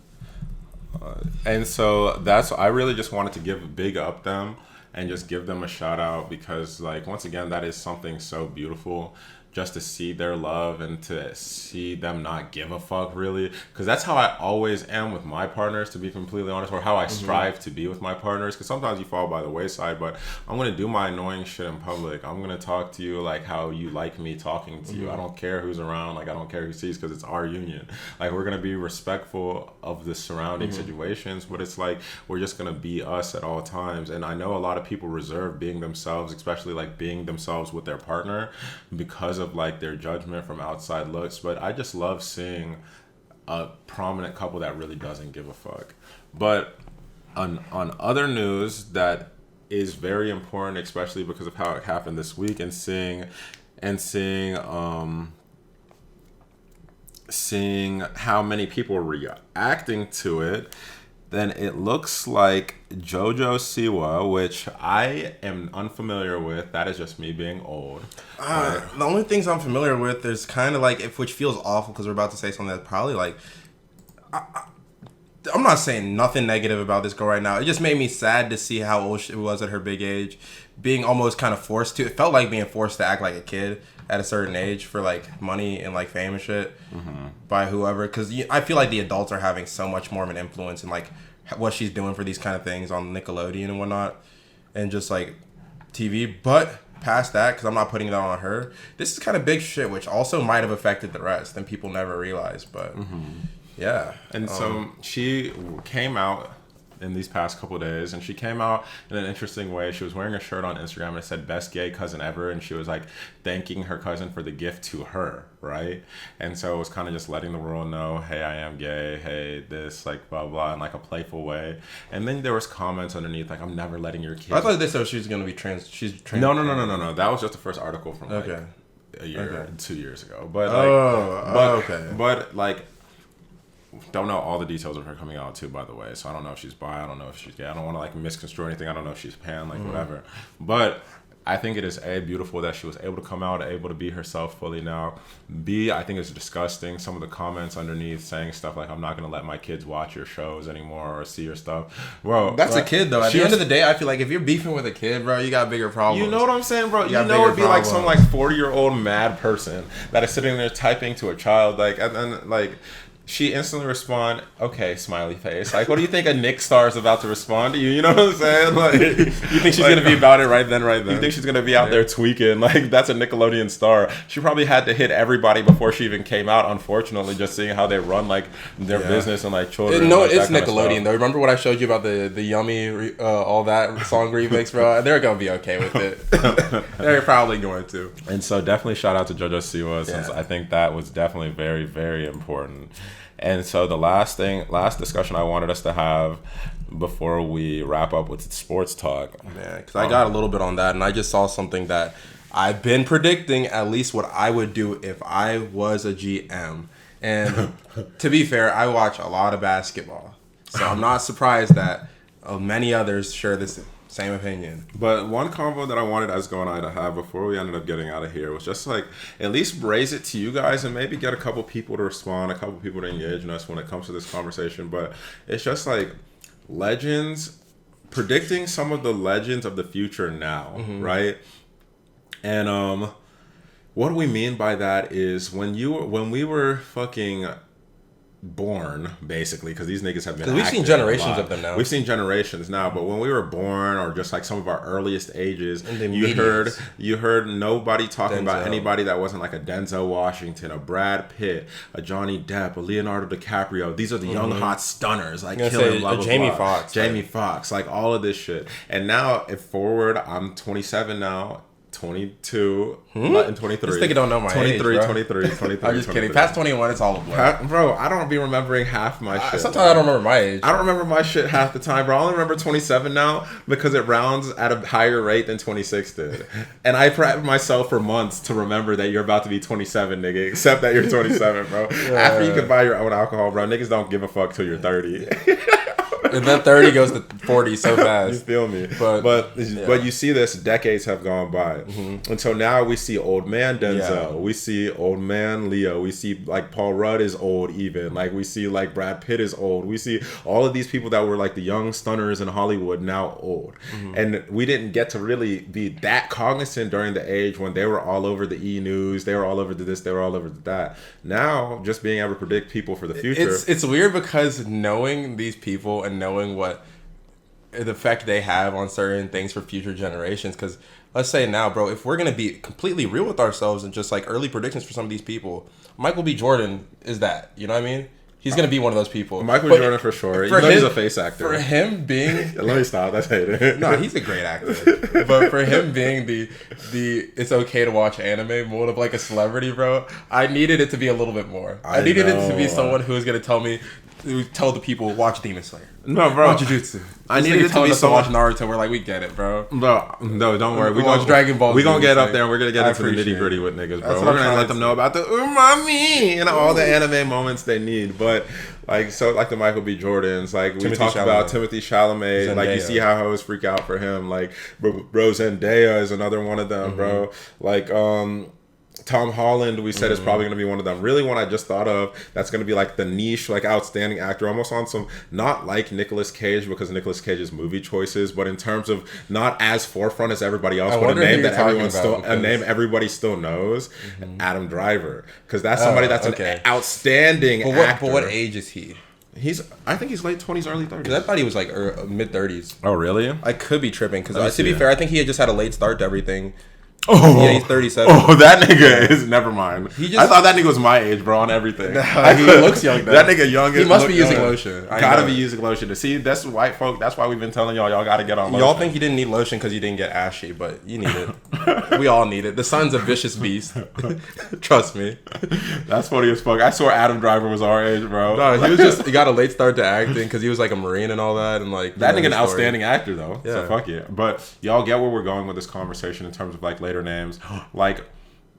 And so I really just wanted to big up them and just give them a shout out because like once again that is something so beautiful just to see their love and to see them not give a fuck really because that's how I always am with my partners, to be completely honest, or how I strive to be with my partners, because sometimes you fall by the wayside, but I'm going to do my annoying shit in public. I'm going to talk to you like how you like me talking to you. I don't care who's around, like I don't care who sees, because it's our union. Like we're going to be respectful of the surrounding situations, but it's like we're just going to be us at all times. And I know a lot of people reserve being themselves, especially like being themselves with their partner, because of like their judgment from outside looks. But I just love seeing a prominent couple that really doesn't give a fuck. But on other news that is very important, especially because of how it happened this week, and seeing how many people are reacting to it, then it looks like JoJo Siwa, which I am unfamiliar with. That is just me being old. The only things I'm familiar with is kind of like, which feels awful because we're about to say something that's probably like, I'm not saying nothing negative about this girl right now. It just made me sad to see how old she was at her big age, being almost kind of forced to. It felt like being forced to act like a kid at a certain age for like money and like fame and shit by whoever. Because I feel like the adults are having so much more of an influence in like what she's doing for these kind of things on Nickelodeon and whatnot, and just like TV. But past that, because I'm not putting that on her, this is kind of big shit, which also might have affected the rest and people never realize. But yeah. And so she came out in these past couple of days, and she came out in an interesting way. She was wearing a shirt on Instagram and it said "best gay cousin ever," and she was like thanking her cousin for the gift to her, right? And so it was kind of just letting the world know, hey, I am gay, hey, this, like, blah blah, in like a playful way. And then there was comments underneath like, I'm never letting your kids. I thought they said she was gonna be trans. She's trans. No. That was just the first article from like a year, 2 years ago. But like, but like, don't know all the details of her coming out too, by the way. So I don't know if she's bi, I don't know if she's gay, I don't want to like misconstrue anything, I don't know if she's pan, like whatever. But I think it is beautiful that she was able to come out, able to be herself fully now. I think it's disgusting, some of the comments underneath saying stuff like, I'm not going to let my kids watch your shows anymore or see your stuff. Bro, that's a kid though. At the end of the day, I feel like if you're beefing with a kid, bro, you got bigger problems. You know what I'm saying, bro? You know it'd be like some like 40-year-old mad person that is sitting there typing to a child, like, and then like, she instantly respond, okay, smiley face. Like, what do you think a Nick star is about to respond to you? You know what I'm saying? Like, you think she's like, gonna be about it right then? You think she's gonna be out there tweaking? Like, that's a Nickelodeon star. She probably had to hit everybody before she even came out. Unfortunately, just seeing how they run like their business and like children. No, like, it's Nickelodeon though. Remember what I showed you about the Yummy all that song remix, bro? They're gonna be okay with it. They're probably going to. And so definitely shout out to JoJo Siwa, since I think that was definitely very, very important. And so the last discussion I wanted us to have before we wrap up with sports talk. Yeah, because I got a little bit on that, and I just saw something that I've been predicting, at least what I would do if I was a GM. And to be fair, I watch a lot of basketball, so I'm not surprised that many others share this same opinion. But one convo that I wanted Esco and I to have before we ended up getting out of here was just like, at least raise it to you guys and maybe get a couple people to respond, a couple people to engage in us when it comes to this conversation. But it's just like legends, predicting some of the legends of the future now, right? And what do we mean by that is when we were fucking born, basically, because these niggas have been we've seen generations of them now. We've seen generations now, but when we were born, or just like some of our earliest ages, you heard nobody talking about anybody that wasn't like a Denzel Washington, a Brad Pitt, a Johnny Depp, a Leonardo DiCaprio. These are the young hot stunners, like killing blah, blah, blah. Jamie Foxx, like all of this shit. And now, if forward, I'm 27 now. 22, and 23. This nigga don't know my 23, age, 23. I'm just kidding. Past 21, it's all a blur. Bro, I don't be remembering half my shit. Sometimes I don't remember my age. I don't remember my shit half the time, bro. I only remember 27 now because it rounds at a higher rate than 26 did. And I prepped myself for months to remember that you're about to be 27, nigga. Except that you're 27, bro. After you can buy your own alcohol, bro, niggas don't give a fuck till you're 30. And then 30 goes to 40 so fast. You feel me? But you see this, decades have gone by. And so now we see old man Denzel. We see old man Leo. We see like Paul Rudd is old even. Like we see like Brad Pitt is old. We see all of these people that were like the young stunners in Hollywood now old. And we didn't get to really be that cognizant during the age when they were all over the E! News. They were all over the this. They were all over the that. Now, just being able to predict people for the future. It's weird because knowing these people and knowing what the effect they have on certain things for future generations, because let's say now, bro, if we're going to be completely real with ourselves and just like early predictions for some of these people, Michael B. Jordan is that, you know what I mean? He's going to be one of those people. Michael B. Jordan for sure. For him, he's a face actor. For him being... Let me stop. That's hated. No, he's a great actor. But for him being the it's okay to watch anime mode of like a celebrity, bro, I needed it to be a little bit more. I needed it to be someone who was going to tell the people, watch Demon Slayer. No, bro. Watch Jujutsu. I needed it to be someone to watch Naruto. We're like, we get it, bro. No, don't worry. We're watch Dragon Ball. We're gonna get up there and we're gonna get into the nitty gritty with niggas, bro. We're gonna let them know about the umami and all the anime moments they need. But like the Michael B. Jordans, like we talked about Timothy Chalamet. Zendaya. Like you see how hoes freak out for him. Like bro, Zendaya is another one of them, bro. Like Tom Holland, we said is probably going to be one of them. Really, one I just thought of that's going to be like the niche, like outstanding actor, almost on some, not like Nicolas Cage because Nicolas Cage's movie choices, but in terms of not as forefront as everybody else, but a name that everybody still knows, Adam Driver, because that's somebody that's an outstanding actor. But what age is he? I think he's late 20s, early 30s. I thought he was like mid 30s. Oh, really? I could be tripping because to be fair, I think he had just had a late start to everything. Oh, yeah, he's 37. Oh, that nigga is never mind. I thought that nigga was my age, bro, on everything. He looks young. That nigga young. He must be using lotion. Gotta be using lotion. To see, that's white folk. That's why we've been telling y'all gotta get on lotion. Y'all think you didn't need lotion because you didn't get ashy, but you need it. We all need it. The sun's a vicious beast. Trust me. That's funny as fuck. I swore Adam Driver was our age, bro. No, he got a late start to acting because he was like a Marine and all that, and like that nigga an outstanding actor though. Yeah. So fuck yeah. But y'all get where we're going with this conversation in terms of like later names. Like,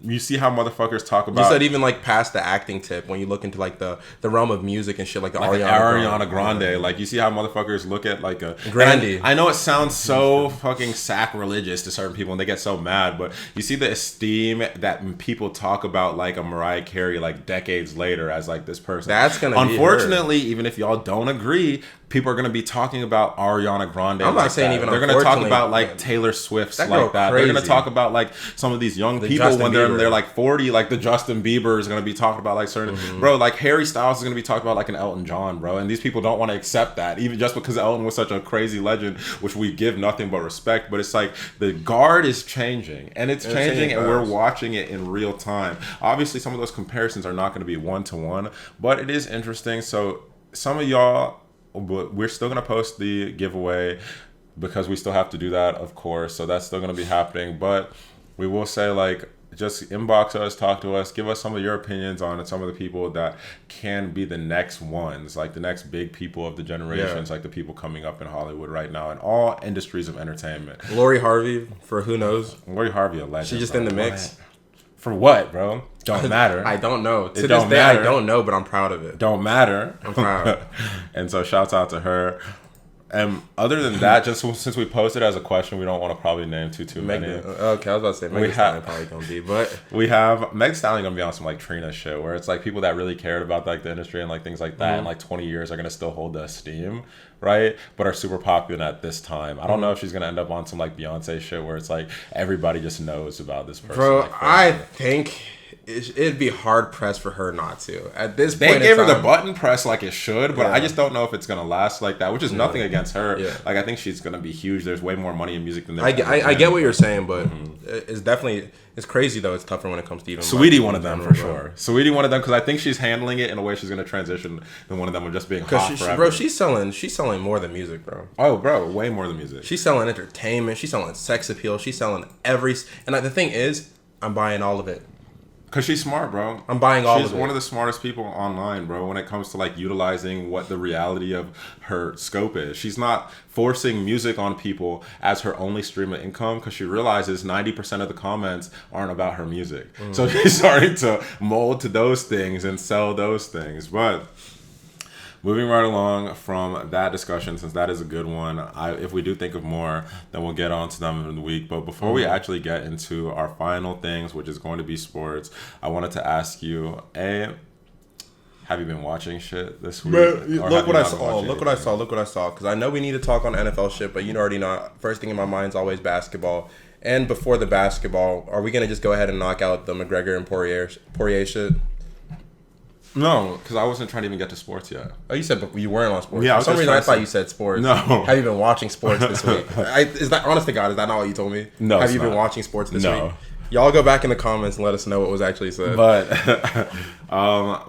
you see how motherfuckers talk about... You said even, like, past the acting tip, when you look into, like, the realm of music and shit, like Ariana Grande. Like, you see how motherfuckers look at, like, a... Grande. I know it sounds so fucking sacrilegious to certain people, and they get so mad, but you see the esteem that people talk about, like, a Mariah Carey, like, decades later as, like, this person. That's gonna be Unfortunately, even if y'all don't agree... People are going to be talking about Ariana Grande. I'm not saying that. even. They're going to talk about like Taylor Swift's like that. Crazy. They're going to talk about like some of these young people Justin when Bieber. they're like 40. Like the Justin Bieber is going to be talking about like certain bro. Like Harry Styles is going to be talking about like an Elton John, bro. And these people don't want to accept that, even just because Elton was such a crazy legend, which we give nothing but respect. But it's like the guard is changing, and it's changing, and we're watching it in real time. Obviously, some of those comparisons are not going to be 1-to-1, but it is interesting. So some of y'all. But we're still going to post the giveaway because we still have to do that, of course. So that's still going to be happening. But we will say, like, just inbox us, talk to us, give us some of your opinions on some of the people that can be the next ones, like the next big people of the generations, like the people coming up in Hollywood right now in all industries of entertainment. Lori Harvey, for who knows? Lori Harvey, a legend. She's just in the mix. For what, bro? Don't matter. I don't know. To It this don't day, matter. I don't know, but I'm proud of it. Don't matter. I'm proud. And so shouts out to her. And other than that, just since we posted as a question, we don't want to probably name too many. Okay, I was about to say Meg Thee Stallion probably gonna be, but we have Meg Stallion gonna be on some like Trina shit where it's like people that really cared about like the industry and like things like that in like 20 years are gonna still hold the esteem, right? But are super popular at this time. I don't know if she's gonna end up on some like Beyonce shit where it's like everybody just knows about this person. bro, like, I think it'd be hard pressed for her not to. At this point, they gave her the button press like it should, but I just don't know if it's gonna last like that. Which is nothing against her. Yeah. Like I think she's gonna be huge. There's way more money in music than there. I get what you're saying, but it's crazy though. It's tougher when it comes to even. Sweetie, one of them for sure. Sweetie, one of them because I think she's handling it in a way she's gonna transition than one of them of just being hot forever. Bro, she's selling more than music, bro. Oh, bro, way more than music. She's selling entertainment. She's selling sex appeal. She's selling and the thing is, I'm buying all of it. Cause she's smart, bro. I'm buying all of it. She's one of the smartest people online, bro, when it comes to like utilizing what the reality of her scope is. She's not forcing music on people as her only stream of income because she realizes 90% of the comments aren't about her music. So she's starting to mold to those things and sell those things. But moving right along from that discussion, since that is a good one, if we do think of more, then we'll get on to them in the week. But before we actually get into our final things, which is going to be sports, I wanted to ask you, have you been watching shit this week? Look what I saw. Because I know we need to talk on NFL shit, but you already know, first thing in my mind is always basketball. And before the basketball, are we going to just go ahead and knock out the McGregor and Poirier shit? No, because I wasn't trying to even get to sports yet. Oh, you said but you weren't on sports. Yeah, for some reason I thought you said sports. No. Have you been watching sports this week? Is that honest to God? Is that not what you told me? No. Have you been watching sports this week? Y'all go back in the comments and let us know what was actually said. But I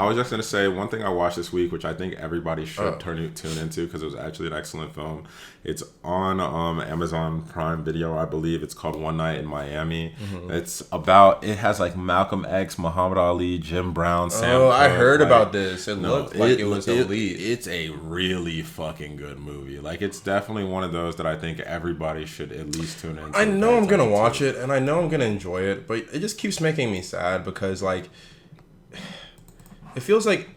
was just gonna say one thing I watched this week, which I think everybody should tune into because it was actually an excellent film. It's on Amazon Prime Video, I believe. It's called One Night in Miami. It has like Malcolm X, Muhammad Ali, Jim Brown, Sam Cooke. I heard about this. It looked like it was elite. It's a really fucking good movie. Like it's definitely one of those that I think everybody should at least tune into. I know I'm gonna watch it and I know I'm gonna enjoy it, but it just keeps making me sad because like it feels like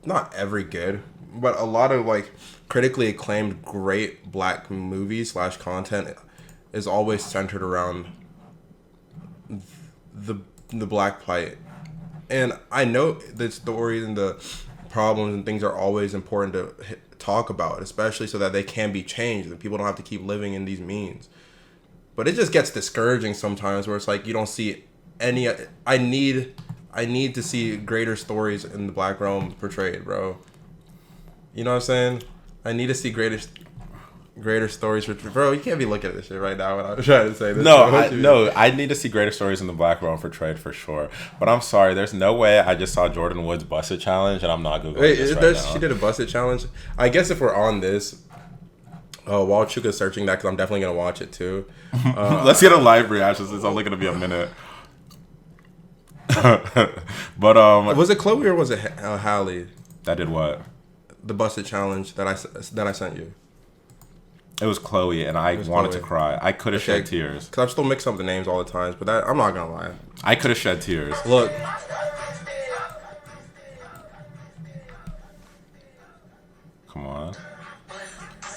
not every good, but a lot of like critically acclaimed great black movies / content is always centered around the black plight. And I know the stories and the problems and things are always important to talk about, especially so that they can be changed and people don't have to keep living in these means. But it just gets discouraging sometimes where it's like you don't see any. I need to see greater stories in the black realm portrayed, bro. You know what I'm saying? I need to see greater stories. Bro, you can't be looking at this shit right now when I'm trying to say this. I need to see greater stories in the black realm portrayed for sure. But I'm sorry, there's no way I just saw Jordan Woods' Bust It Challenge and I'm not Googling this right now. She did a Bust It Challenge? I guess if we're on this, while Chuka's searching that, because I'm definitely going to watch it too. Let's get a live reaction since it's only going to be a minute. But was it Chloe or was it Hallie? That did what? The Bust It Challenge that I sent you. It was Chloe, and I wanted to cry. I could have shed tears. Because I'm still mixing up the names all the time, but I'm not going to lie. I could have shed tears. Look. Come on.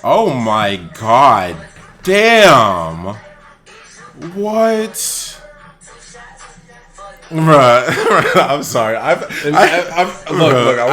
Oh my god. Damn. What? Bruh. I'm sorry. I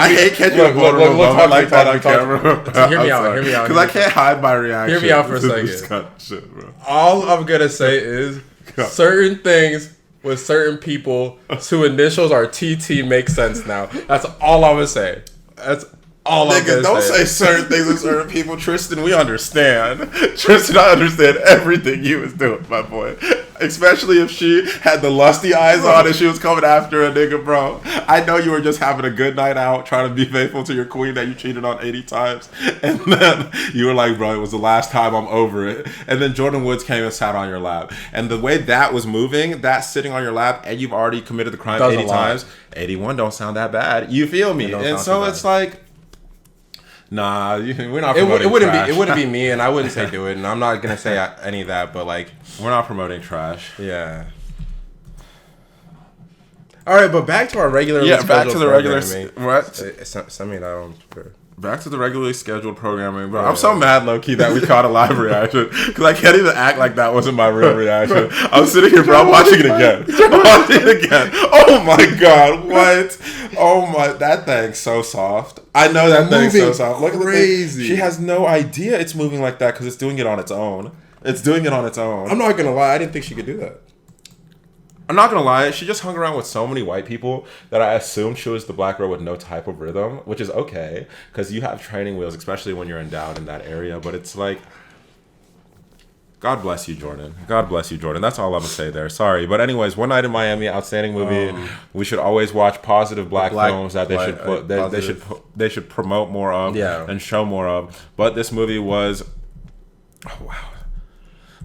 hate catching a vulnerable moment like that on camera. Hear me out. Because I can't hide my reaction. Hear me out for a second. Shit, bro. All I'm going to say is certain things with certain people whose initials are TT make sense now. That's all I'm going to say. That's all I'm going to say. Don't say certain things with certain people. Tristan, we understand. Tristan, I understand everything you was doing, my boy. Especially if she had the lusty eyes on and she was coming after a nigga, bro. I know you were just having a good night out, trying to be faithful to your queen that you cheated on 80 times. And then you were like, bro, it was the last time, I'm over it. And then Jordan Woods came and sat on your lap. And the way that was moving, that sitting on your lap, and you've already committed the crime 80 times, 81 don't sound that bad. You feel me? And so it's like, nah, we're not promoting trash. It wouldn't be me, and I wouldn't say do it, and I'm not gonna say any of that. But like, we're not promoting trash. Yeah. All right, but back to our regular. Back to the regular. What? Send me that on Twitter. Back to the regularly scheduled programming, bro. I'm so mad, low key, that we caught a live reaction because I can't even act like that wasn't my real reaction. I'm sitting here, bro. I'm watching it again. I'm watching it again. Oh my god, what? Oh my, that thing's so soft. I know that thing's so soft. Look at the thing. She has no idea it's moving like that because it's doing it on its own. It's doing it on its own. I'm not gonna lie. I didn't think she could do that. I'm not gonna lie, she just hung around with so many white people that I assumed she was the black girl with no type of rhythm, which is okay, because you have training wheels, especially when you're endowed in that area, but it's like, God bless you, Jordan. God bless you, Jordan. That's all I'm gonna say there. Sorry. But anyways, One Night in Miami, outstanding movie. We should always watch positive black films that they should promote more of and show more of. But this movie was, oh wow.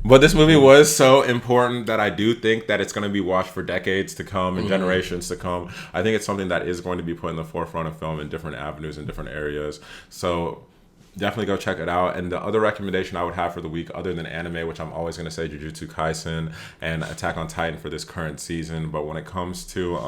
But this movie was so important that I do think that it's going to be watched for decades to come and generations to come. I think it's something that is going to be put in the forefront of film in different avenues and different areas. So definitely go check it out. And the other recommendation I would have for the week, other than anime, which I'm always going to say Jujutsu Kaisen and Attack on Titan for this current season. But when it comes to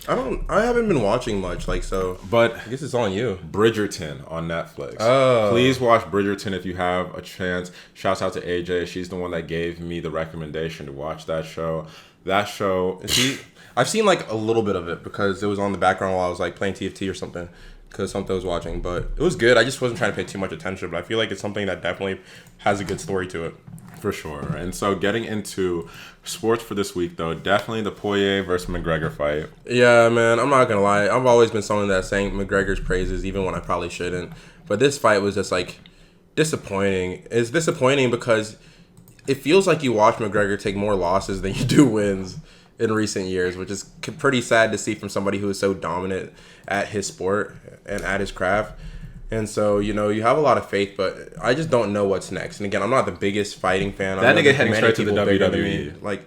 I haven't been watching much, but I guess it's on you. Bridgerton on Netflix. Oh. Please watch Bridgerton if you have a chance. Shouts out to AJ. She's the one that gave me the recommendation to watch that show. I've seen like a little bit of it because it was on the background while I was like playing TFT or something. Because something I was watching, but it was good. I just wasn't trying to pay too much attention, but I feel like it's something that definitely has a good story to it. For sure. And so getting into sports for this week, though, definitely the Poirier versus McGregor fight. Yeah, man, I'm not going to lie. I've always been someone that's saying McGregor's praises, even when I probably shouldn't. But this fight was just, like, disappointing. It's disappointing because it feels like you watch McGregor take more losses than you do wins in recent years, which is pretty sad to see from somebody who is so dominant at his sport and at his craft. And so, you have a lot of faith, but I just don't know what's next. And again, I'm not the biggest fighting fan. That nigga heading straight to the WWE. Like,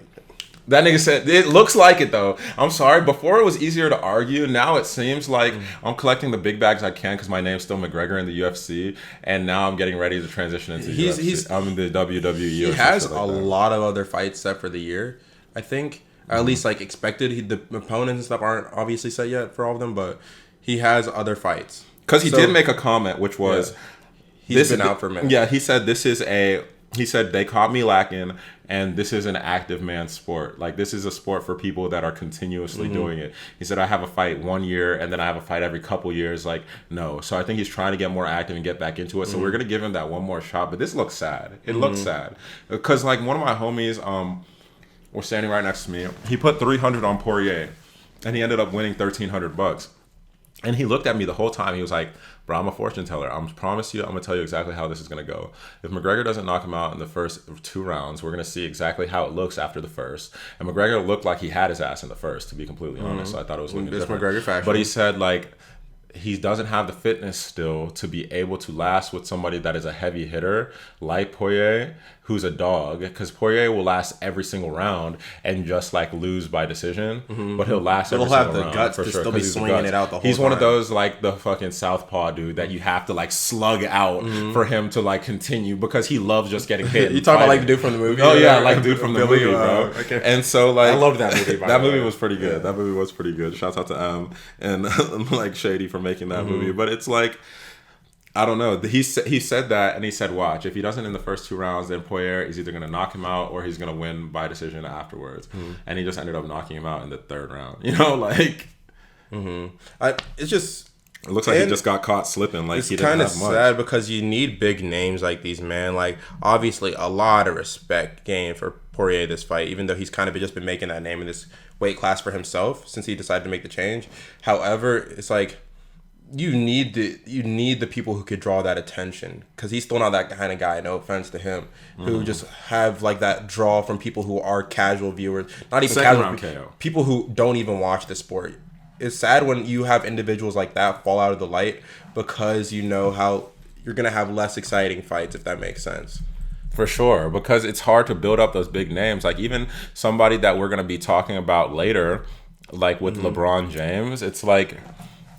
that nigga said, it looks like it, though. I'm sorry. Before it was easier to argue. Now it seems like I'm collecting the big bags I can because my name's still McGregor in the UFC. And now I'm getting ready to transition into UFC. I'm in the WWE. He has a lot of other fights set for the year, I think. At least, like, expected. The opponents and stuff aren't obviously set yet for all of them, but he has other fights. Because he did make a comment, which was... Yeah. He's been out for a minute. Yeah, he said he said they caught me lacking, and this is an active man's sport. Like, this is a sport for people that are continuously doing it. He said, I have a fight 1 year, and then I have a fight every couple years. Like, no. So I think he's trying to get more active and get back into it. So we're going to give him that one more shot. But this looks sad. It looks sad. Because, like, one of my homies was standing right next to me. He put $300 on Poirier, and he ended up winning $1,300. And he looked at me the whole time. He was like, bro, I'm a fortune teller. I promise you, I'm going to tell you exactly how this is going to go. If McGregor doesn't knock him out in the first 2 rounds, we're going to see exactly how it looks after the first. And McGregor looked like he had his ass in the first, to be completely honest. So I thought it was looking different. McGregor fashion. But he said, like, he doesn't have the fitness still to be able to last with somebody that is a heavy hitter like Poirier, who's a dog, because Poirier will last every single round and just like lose by decision, but he'll last every single round. He'll have the guts to still be swinging it out the whole time. He's one of those like the fucking southpaw dude that you have to like slug out for him to like continue because he loves just getting hit. You talking about like the dude from the movie? Oh yeah, like dude from the movie, bro. Okay. And so like I loved that movie. That movie was pretty good. That movie was pretty good. Shouts out to and like Shady for making that movie, but it's like, I don't know. He said that, and he said, watch, if he doesn't in the first 2 rounds, then Poirier is either going to knock him out or he's going to win by decision afterwards. And he just ended up knocking him out in the 3rd round. Like... It's just... It looks like he just got caught slipping. Like, he didn't have much. It's kind of sad because you need big names like these, man. Like, obviously, a lot of respect gained for Poirier this fight, even though he's kind of just been making that name in this weight class for himself since he decided to make the change. However, it's like... you need the people who could draw that attention, because he's still not that kind of guy. No offense to him, who just have like that draw from people who are casual viewers, not even Second casual round KO. people who don't even watch the sport. It's sad when you have individuals like that fall out of the light, because you know how you're gonna have less exciting fights, if that makes sense. For sure, because it's hard to build up those big names. Like even somebody that we're gonna be talking about later, like with LeBron James, it's like,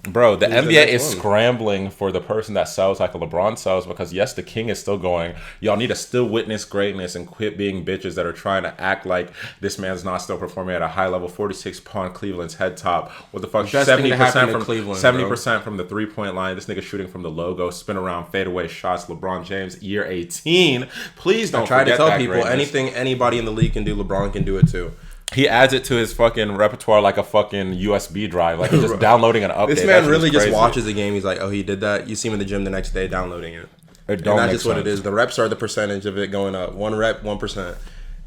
bro, the NBA is scrambling for the person that sells like a LeBron sells, because yes, the king is still going. Y'all need to still witness greatness and quit being bitches that are trying to act like this man's not still performing at a high level. 46 Cleveland's head top. What the fuck? 70% from Cleveland. 70% from the 3-point line. This nigga shooting from the logo, spin around, fadeaway shots. LeBron James, year 18. Please don't try forget to tell that people greatness. Anything anybody in the league can do, LeBron can do it too. He adds it to his fucking repertoire like a fucking USB drive. Like he's just downloading an update. This man really just watches the game. He's like, oh, he did that. You see him in the gym the next day downloading it. And that's just what it is. The reps are the percentage of it going up. 1 rep, 1%.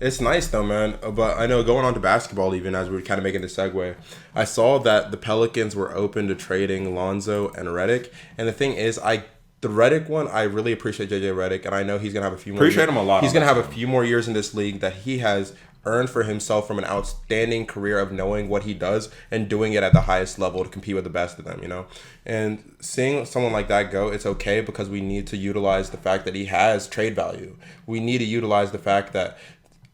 It's nice though, man. But I know going on to basketball, even as we're kind of making the segue, I saw that the Pelicans were open to trading Lonzo and Redick. And the thing is, the Redick one, I really appreciate JJ Redick, and I know he's gonna have a few more. Appreciate him a lot. He's gonna have a few more years in this league that he has earned for himself from an outstanding career of knowing what he does and doing it at the highest level to compete with the best of them, you know? And seeing someone like that go, it's okay, because we need to utilize the fact that he has trade value. We need to utilize the fact that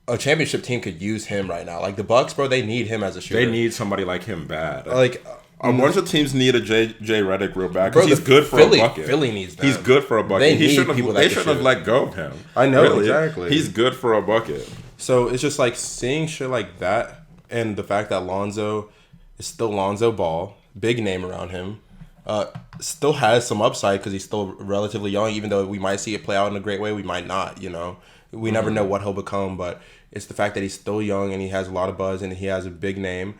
a championship team could use him right now. Like the Bucks, bro, they need him as a shooter. They need somebody like him bad. Like a bunch of teams need a J Redick real bad, because he's good for a bucket. Philly needs that. He's good for a bucket. They shouldn't have let go of him. I know, really. exactly. He's good for a bucket. So it's just like seeing shit like that, and the fact that Lonzo is still Lonzo Ball, big name around him, still has some upside because he's still relatively young, even though we might see it play out in a great way, we might not, you know. We never know what he'll become, but it's the fact that he's still young and he has a lot of buzz and he has a big name.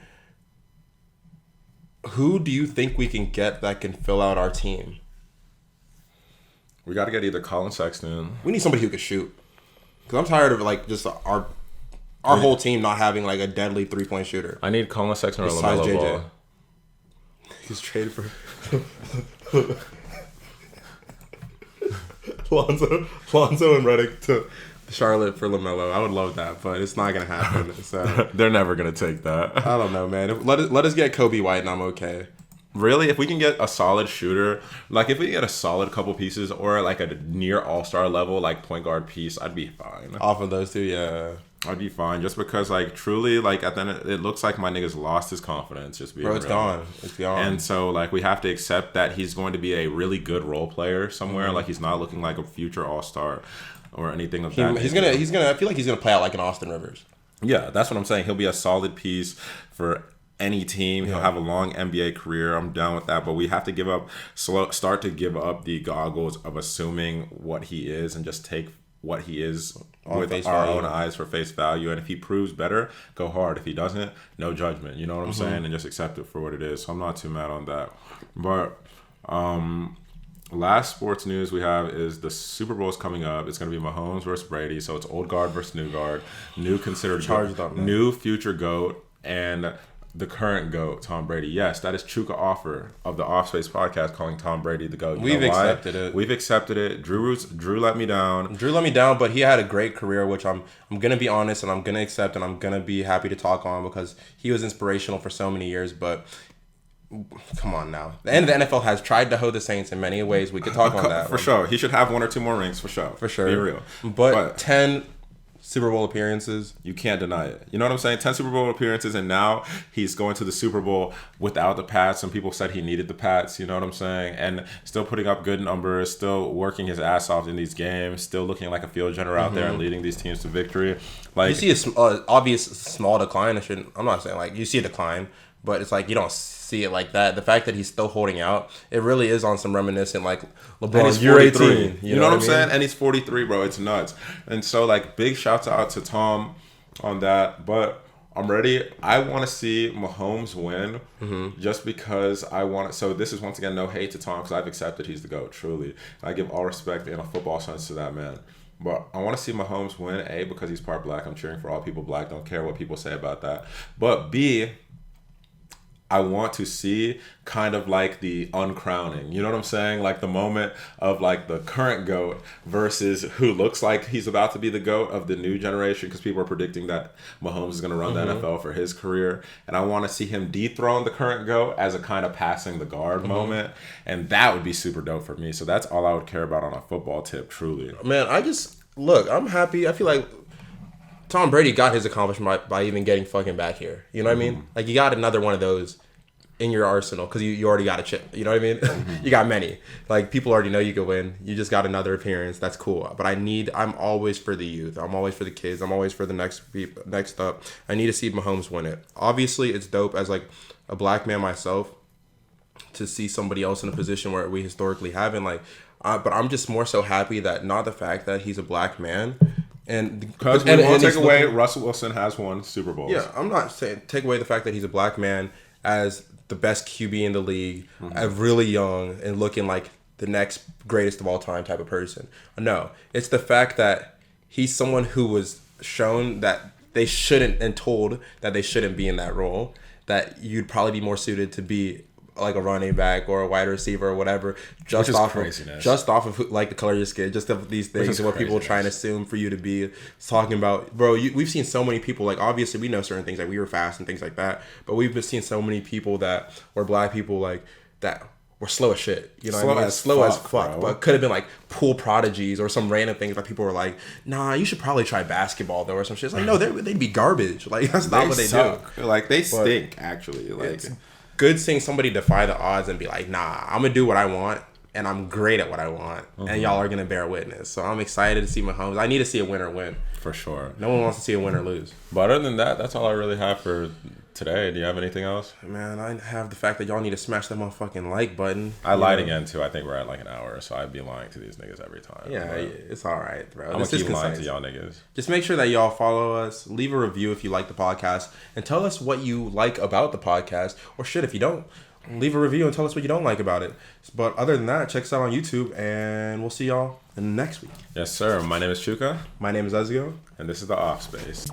Who do you think we can get that can fill out our team? We got to get either Colin Sexton. We need somebody who can shoot. Because I'm tired of like just our whole team not having like a deadly 3-point shooter. I need Colin Sexton or LaMelo Ball. He's traded for Lonzo and Redick to Charlotte for LaMelo. I would love that, but it's not gonna happen. So they're never gonna take that. I don't know, man. Let us get Kobe White, and I'm okay. Really, if we can get a solid shooter, like if we get a solid couple pieces, or like a near all-star level like point guard piece, I'd be fine. Off of those two, yeah, I'd be fine. Just because, like, truly, like at the end, it looks like my nigga's lost his confidence. Just being it's real. gone. It's gone. And so, like, we have to accept that he's going to be a really good role player somewhere. Mm-hmm. Like, he's not looking like a future all-star or anything of that. He's gonna. I feel like he's gonna play out like an Austin Rivers. Yeah, that's what I'm saying. He'll be a solid piece for any team. He'll have a long NBA career. I'm down with that. But we have to start to give up the goggles of assuming what he is and just take what he is with our own eyes for face value. And if he proves better, go hard. If he doesn't, no judgment. You know what I'm saying? And just accept it for what it is. So I'm not too mad on that. But last sports news we have is the Super Bowl is coming up. It's going to be Mahomes versus Brady. So it's old guard versus new guard. New considered new future GOAT, and the current GOAT, Tom Brady. Yes, that is Chuka offer of the Offspace podcast, calling Tom Brady the GOAT. We've accepted it. We've accepted it. Drew let me down. Drew let me down, but he had a great career, which I'm going to be honest and I'm going to accept and I'm going to be happy to talk on, because he was inspirational for so many years. But come on now. And the NFL has tried to hoe the Saints in many ways. We could talk on that. For sure. He should have 1 or 2 more rings, for sure. For sure. Be real. But 10 Super Bowl appearances. You can't deny it. You know what I'm saying? 10 Super Bowl appearances, and now he's going to the Super Bowl without the Pats. Some people said he needed the Pats, you know what I'm saying? And still putting up good numbers, still working his ass off in these games, still looking like a field general out there and leading these teams to victory. Like, you see an obvious small decline. I'm not saying like you see a decline, but it's like you don't see it like that. The fact that he's still holding out, it really is on some reminiscent like LeBron. You're 18. You know what I'm saying? And he's 43, bro. It's nuts. And so like big shouts out to Tom on that. But I'm ready. I want to see Mahomes win just because I want it. So this is once again no hate to Tom, because I've accepted he's the GOAT, truly. I give all respect in a football sense to that man. But I want to see Mahomes win, A, because he's part black. I'm cheering for all people black. Don't care what people say about that. But B, I want to see kind of like the uncrowning. You know what I'm saying? Like the moment of like the current GOAT versus who looks like he's about to be the GOAT of the new generation, because people are predicting that Mahomes is going to run the NFL for his career. And I want to see him dethrone the current GOAT as a kind of passing the guard moment. And that would be super dope for me. So that's all I would care about on a football tip, truly. Man, I'm happy. I feel like Tom Brady got his accomplishment by even getting fucking back here. You know what I mean? Like, you got another one of those in your arsenal because you already got a chip. You know what I mean? You got many. Like, people already know you could win. You just got another appearance. That's cool. But I'm always for the youth. I'm always for the kids. I'm always for the next up. I need to see Mahomes win it. Obviously, it's dope as like a black man myself to see somebody else in a position where we historically haven't. Like, but I'm just more so happy that not the fact that he's a black man. And because we won't take away, Russell Wilson has won Super Bowls. Yeah, I'm not saying take away the fact that he's a black man as the best QB in the league, really young and looking like the next greatest of all time type of person. No, it's the fact that he's someone who was shown that they shouldn't and told that they shouldn't be in that role, that you'd probably be more suited to be like a running back or a wide receiver or whatever, just off of like the color of your skin, just of these things and what people are trying to assume for you to be. It's talking about, bro, we've seen so many people, like obviously we know certain things, like we were fast and things like that, but we've been seeing so many people that were black people like that were slow as shit, you know what I mean? Slow as fuck, but could have been like pool prodigies or some random things that people were like, nah, you should probably try basketball though or some shit. It's like, no, they'd be garbage. Like, that's not what they do. Like, they stink, actually. Like, good seeing somebody defy the odds and be like, nah, I'm gonna do what I want and I'm great at what I want and y'all are gonna bear witness. So I'm excited to see Mahomes. I need to see a winner win. For sure. No one wants to see a winner lose. But other than that, that's all I really have for today. Do you have anything else? Man, I have the fact that y'all need to smash that motherfucking like button. I lied again too. I think we're at like an hour, so I'd be lying to these niggas every time. Yeah, it's all right, bro. I'm gonna keep lying to y'all niggas. Just make sure that y'all follow us, leave a review if you like the podcast, and tell us what you like about the podcast, or shit if you don't. Leave a review and tell us what you don't like about it. But other than that, check us out on YouTube, and we'll see y'all in the next week. Yes, sir. My name is Chuka. My name is Ezio. And this is the Offspace.